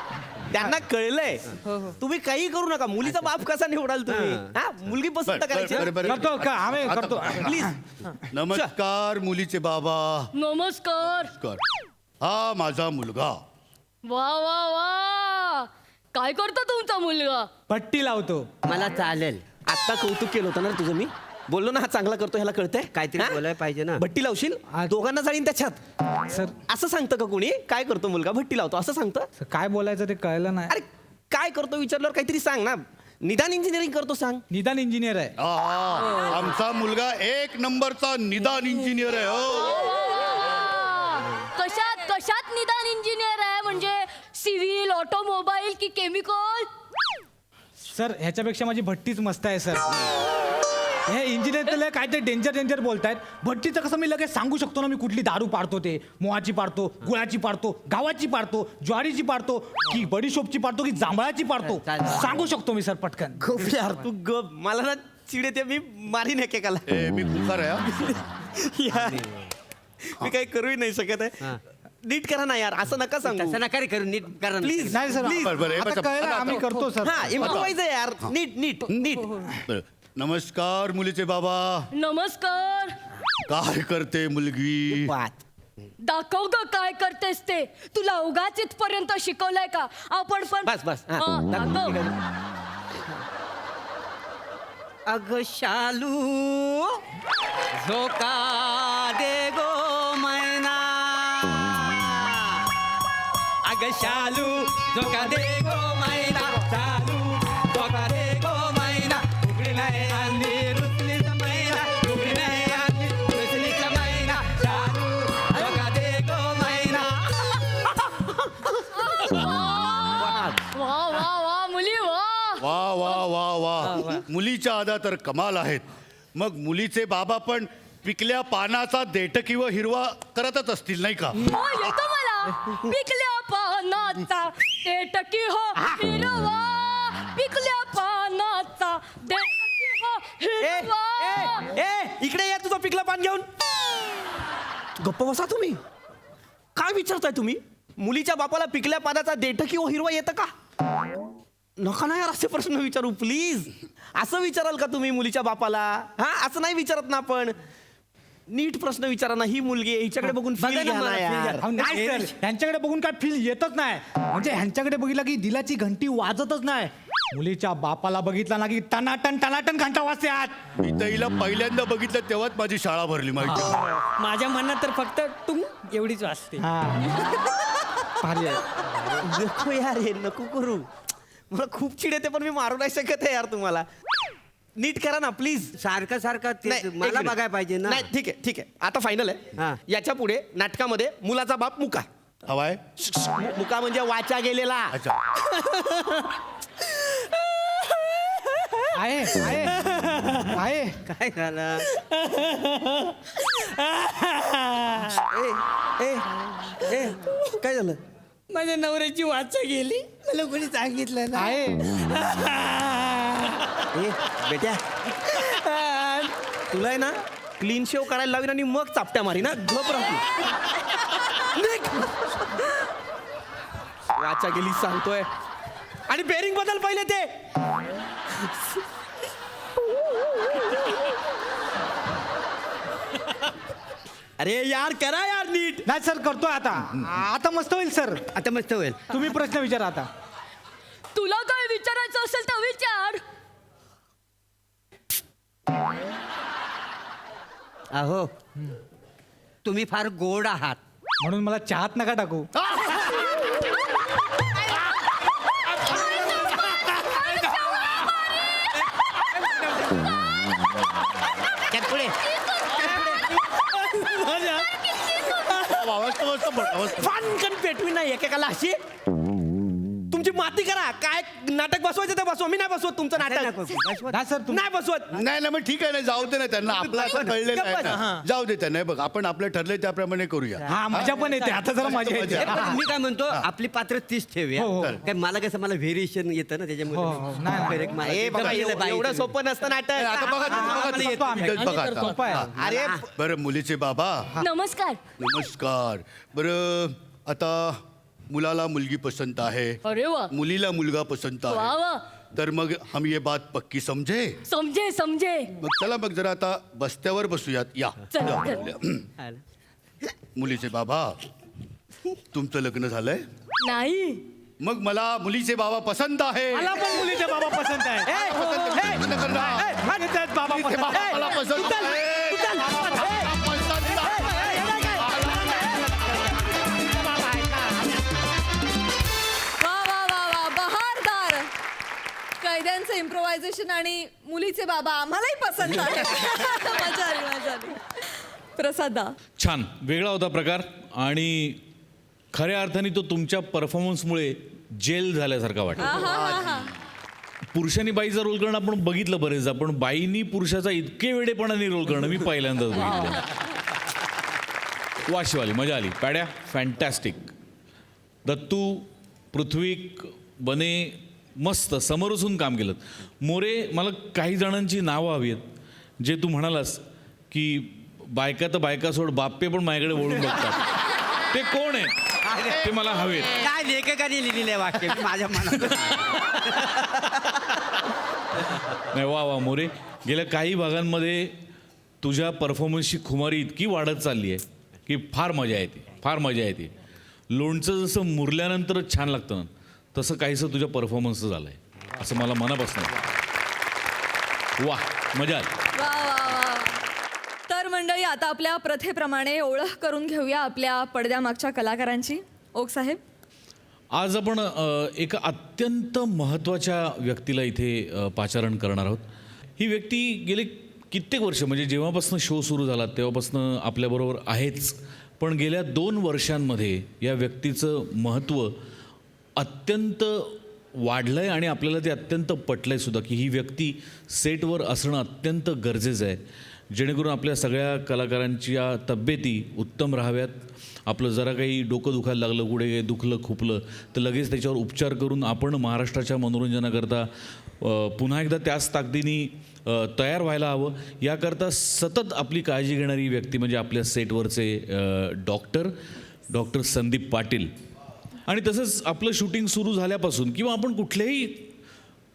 त्यांना कळलंय तुम्ही काही करू नका मुलीचा बाप कसा निवडाल तुम्ही हा मुलगी पसंत करायची करतो का आम्ही करतो प्लीज नमस्कार मुलीचे बाबा नमस्कार हा माझा मुलगा वा वा वा काय करतो तुमचा मुलगा पट्टी लावतो मला चालेल आता कौतुक केलं होतं ना तुझं मी बोललो ना हा चांगला करतो ह्याला कळतंय काहीतरी बोलायला पाहिजे ना भट्टी लावशील दोघांना जाळीन त्याच्यात सर असं सांगतं का कोणी काय करतो मुलगा भट्टी लावतो असं सांगतं काय बोलायचं ते कळलं नाही अरे काय करतो विचारल्यावर काहीतरी सांग ना निदान इंजिनिअरिंग करतो सांग निदान इंजिनियर आहे आमचा मुलगा एक नंबरचा निदान इंजिनियर आहे हो कशात निदान इंजिनियर आहे म्हणजे सिव्हिल ऑटोमोबाईल की केमिकल सर ह्याच्यापेक्षा माझी भट्टीच मस्त आहे सर हे इंजिनियर काय ते डेंजर बोलतायत भट्टीचं कसं मी लगेच सांगू शकतो ना मी कुठली दारू पाडतो ते मोहाची पाडतो गुळाची पाडतो गावाची पाडतो ज्वारीची पाडतो की बडीशोपची पाडतो की जांभळाची पाडतो सांगू शकतो मी सर पटकन यार तू गप मला ना चिड येते मी मारीन एकेकाला मी खुकार आहे यार मी काही करूही नाही शकत आहे नीट करा ना यार असं नका सांगू तसं नका रे करू नीट करा ना. प्लीज नाही सर बरं, आता कळलं आम्ही करतो सर हा इम्प्रोवाइज आहे यार नीट बरं. नमस्कार मुलीचे बाबा नमस्कार काय करते मुलगी बात दाखव ग काय करतेस ते तुला उगाच इथपर्यंत शिकवलंय का आपण पण बस हा. हा, दाखव. अग शालू झोका दे गो मैना अग शालू झोका दे गो चालू बघा रे गो मैना उघडी नाही आणली रुसलीच मैना उघडी नाही आणली रुसलीच मैना चालू बघा रे गो मैना वा वा वा मुली वा वा वा वा वा मुलीच्या अदा तर कमाल आहेत. मग मुलीचे बाबा पण पिकल्या पानाचा देठ किंवा हिरवा करतच असतील नाही का? हो येतो मला पिकल्या पानाचा देठकी हो हिरवा पिकल्या पानाचा देठकी हो हिरवा ए इकडे या तुझं पिकलं पान घेऊन. गप्प बसा तुम्ही. काय विचारताय तुम्ही? मुलीच्या बापाला पिकल्या पानाचा देठ किंवा हिरवा येतं का? नका ना यार असे प्रश्न विचारू प्लीज. असं विचाराल का तुम्ही मुलीच्या बापाला? हा असं नाही विचारत ना आपण. नीट प्रश्न विचारा ना. ही मुलगी आहे, हिच्याकडे बघून feel घ्या ना यार. अहो, नाही सर, ह्यांच्याकडे बघून काय फील येतच नाही. म्हणजे ह्यांच्याकडे बघितलं की दिलाची घंटी वाजतच नाही. मुलीच्या बापाला बघितला ना की टनाटन टनाटन घंटा वाजते आत. मी तर हिला पहिल्यांदा बघितलं तेव्हाच माझी शाळा भरली माहिती आहे. माझ्या मनात तर फक्त टुंग एवढीच वाजते. भारी आहे. नको यार हे नको करू. मला खूप चिड येते पण मी मारू नाही शकत आहे यार तुम्हाला. नीट करा ना प्लीज. सारखं सारखं ते नाही, एक मला मिनिट. बघायला पाहिजे ना. नाही ठीक आहे ठीक आहे आता फायनल हा. आहे. याच्या पुढे नाटकामध्ये मुलाचा बाप मुका. हवाय मुका म्हणजे वाचा गेलेला. अच्छा आहे आहे आहे. काय झालं? काय झालं? माझ्या नवऱ्याची वाचा गेली मला कोणी सांगितलं ना. आहे बेट्या तुला आहे ना क्लीन शेव करायला लावीन आणि मग चापट्या मारी ना. गप राहू. वाचा गेली सांगतोय. आणि बेरिंग बदल पहिले ते. अरे यार करा यार नीट. नाही सर करतो आता. आता मस्त होईल सर. आता मस्त होईल. तुम्ही प्रश्न विचारा आता. तुला काय विचारायचं असेल तर विचार. अहो तुम्ही फार गोड आहात. म्हणून मला चहात नका टाकू. त्यात पुढे फानकन पेटवी नाही एकेकाला अशी. तुमची माती करा. काय नाटक बसवायचं ते बसवा. मी नाही बसवत तुमचं नाटक. नाही सर तुम्ही नाही बसवत. नाही ना मग ठीक आहे ना जाऊ दे ना त्यांना आपलं असं कळलेलं आहे ना. जाऊ दे त्यांना. बघ आपण आपलं ठरलंय त्याप्रमाणे करूया. हा मजा पण येते. आता जरा मजा येते. हे पण मी काय म्हणतो आपली पात्र तीच ठेवूया. हो, हो. काय मला कसं मला व्हेरिएशन येतं ना हो, हो. त्याच्यामुळे. नाही, नाही. एक मला ए एकदम बघा केलं बाई एवढं तुम्ही. सोपं नसतं नाटक. आता बघा तुम्ही, करतो आम्ही. बघा आता. सोपं आहे. अरे बरं मुलीचे बाबा नमस्कार. नमस्कार. बरं आता मुलाला मुलगी पसंत आहे, अरे वा मुलीला मुलगा पसंत वा आहे. वा तर मग हम ये बात पक्की समजे. समजे समजे. मग चला मग जरा आता बस्त्यावर बसूयात. या चल, या. चल. मुलीचे बाबा तुमचं लग्न झालंय. नाही मग मला मुलीचे बाबा पसंत आहे. मला पण मुलीचे बाबा पसंत आहे. लग्न करणार. मुलीचे बाबा मुलीचे पसंत बाबा आहे. मला पसंत आहे. पसंत आहे. वा वा वा वा बहारदार. कैद्यांचं इम्प्रोव्हायझेशन आणि मुलीचे बाबा आम्हालाही पसंत आहे. मजा आली मजा आली. प्रसादा छान वेगळा होता प्रकार आणि खऱ्या अर्थाने तो तुमच्या परफॉर्मन्समुळे जेल झाल्यासारखा वाटला. पुरुषांनी बाईचा रोल करणं आपण बघितलं बरेचदा, पण बाईनी पुरुषाचा इतके वेडेपणाने रोल करणं मी पहिल्यांदाच बघितलं. वाशिवाली मजा आली. पॅड्या फॅन्टॅस्टिक. दत्तू पृथ्वीक बने मस्त समोरसून काम केलं. मोरे मला काही जणांची नावं हवी आहेत जे तू म्हणालास की बायका तर बायका सोड बाप्पे पण माझ्याकडे वळून बघतात. ते कोण आहे ते मला हवेत. काय लेखकाने लिहिलेलं आहे वाक्य मी माझ्या मनात. नाही वा वा मोरे, गेल्या काही भागांमध्ये तुझ्या परफॉर्मन्सची खुमारी इतकी वाढत चालली आहे की फार मजा येते, फार मजा येते. लोणचं जसं मुरल्यानंतरच छान लागतं ना, तसं काहीसं तुझ्या परफॉर्मन्सचं झालं आहे असं मला मनापासून वा मजा आली. वा वा वा. तर मंडळी आता आपल्या प्रथेप्रमाणे ओळख करून घेऊया आपल्या पडद्यामागच्या कलाकारांची. ओक साहेब आज आपण एका अत्यंत महत्त्वाच्या व्यक्तीला इथे पाचारण करणार आहोत. ही व्यक्ती गेले कित्येक वर्ष म्हणजे जेव्हापासून शो सुरू झाला तेव्हापासून आपल्याबरोबर आहेच, पण गेल्या 2 वर्षांमध्ये या व्यक्तीचं महत्त्व अत्यंत वाढलं आहे आणि आपल्याला ते अत्यंत पटलं आहे सुद्धा की ही व्यक्ती सेटवर असणं अत्यंत गरजेचं आहे, जेणेकरून आपल्या सगळ्या कलाकारांच्या तब्येती उत्तम राहाव्यात. आपलं जरा काही डोकं दुखायला लागलं, कुठे काही दुखलं खुपलं तर लगेच त्याच्यावर उपचार करून आपण महाराष्ट्राच्या मनोरंजनाकरता पुन्हा एकदा त्याच ताकदीने तयार व्हायला हवं. याकरता सतत आपली काळजी घेणारी व्यक्ती म्हणजे आपल्या सेटवरचे डॉक्टर संदीप पाटील. आणि तसंच आपलं शूटिंग सुरू झाल्यापासून किंवा आपण कुठल्याही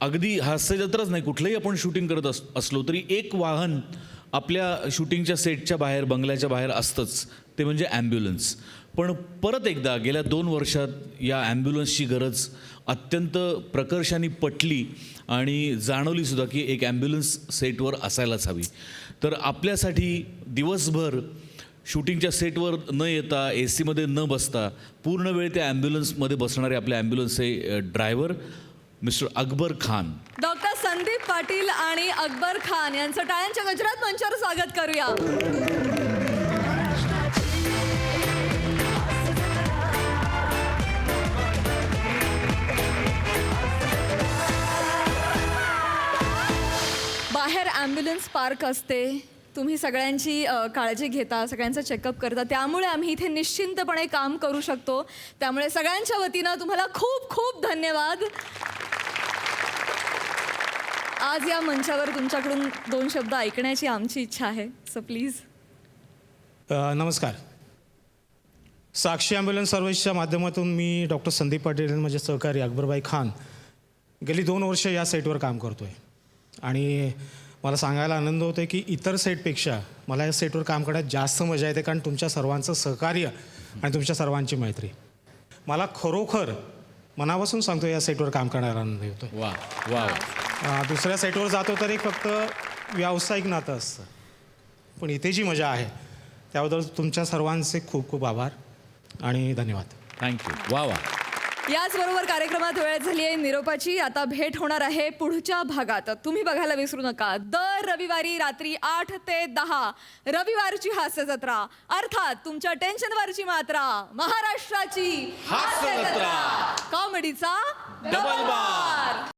अगदी हास्यजत्रच नाही कुठलंही आपण शूटिंग करत असलो तरी एक वाहन आपल्या शूटिंगच्या सेटच्या बाहेर बंगल्याच्या बाहेर असतंच, ते म्हणजे ॲम्ब्युलन्स. पण परत एकदा गेल्या 2 वर्षात या ॲम्ब्युलन्सची गरज अत्यंत प्रकर्षाने पटली आणि जाणवलीसुद्धा की एक ॲम्ब्युलन्स सेटवर असायलाच हवी. तर आपल्यासाठी दिवसभर शूटिंगच्या सेटवर न येता AC मध्ये न बसता पूर्ण वेळ त्या ॲम्ब्युलन्समध्ये बसणारे आपल्या ॲम्ब्युलन्सचे driver mister Akbar Khan. Doctor Sandeep Patil आणि अकबर खान यांचं टाळ्यांच्या गजरात मंचावर स्वागत करूया. बाहेर ॲम्ब्युलन्स पार्क असते, तुम्ही सगळ्यांची काळजी घेता, सगळ्यांचं चेकअप करता, त्यामुळे आम्ही इथे निश्चिंतपणे काम करू शकतो. त्यामुळे सगळ्यांच्या वतीनं तुम्हाला खूप खूप धन्यवाद. आज या मंचावर तुमच्याकडून 2 शब्द ऐकण्याची आमची इच्छा आहे, सो प्लीज. नमस्कार. साक्षी ॲम्ब्युलन्स सर्व्हिसच्या माध्यमातून मी डॉक्टर संदीप पाटील माझे सहकारी अकबरबाई खान गेली 2 वर्ष या सेटवर काम करतो आहे आणि मला सांगायला आनंद होतो आहे की इतर सेटपेक्षा मला या सेटवर काम करण्यात जास्त मजा येते, कारण तुमच्या सर्वांचं सहकार्य आणि तुमच्या सर्वांची मैत्री. मला खरोखर मनापासून सांगतो या सेटवर काम करण्याला आनंद होतो. वा वा. दुसऱ्या सेटवर जातो तर एक फक्त व्यावसायिक नातं असतं, पण इथे जी मजा आहे त्याबद्दल तुमच्या सर्वांचे खूप खूप आभार आणि धन्यवाद. थँक्यू. वा वा. याचबरोबर कार्यक्रमात वेळ झाली आहे निरोपाची. आता भेट होणार आहे पुढच्या भागात. तुम्ही बघायला विसरू नका दर रविवारी रात्री 8 ते 10 रविवारची हास्य जत्रा, अर्थात तुमच्या टेन्शनवरची मात्रा, महाराष्ट्राची हास्य जत्रा, कॉमेडीचा डबल बार.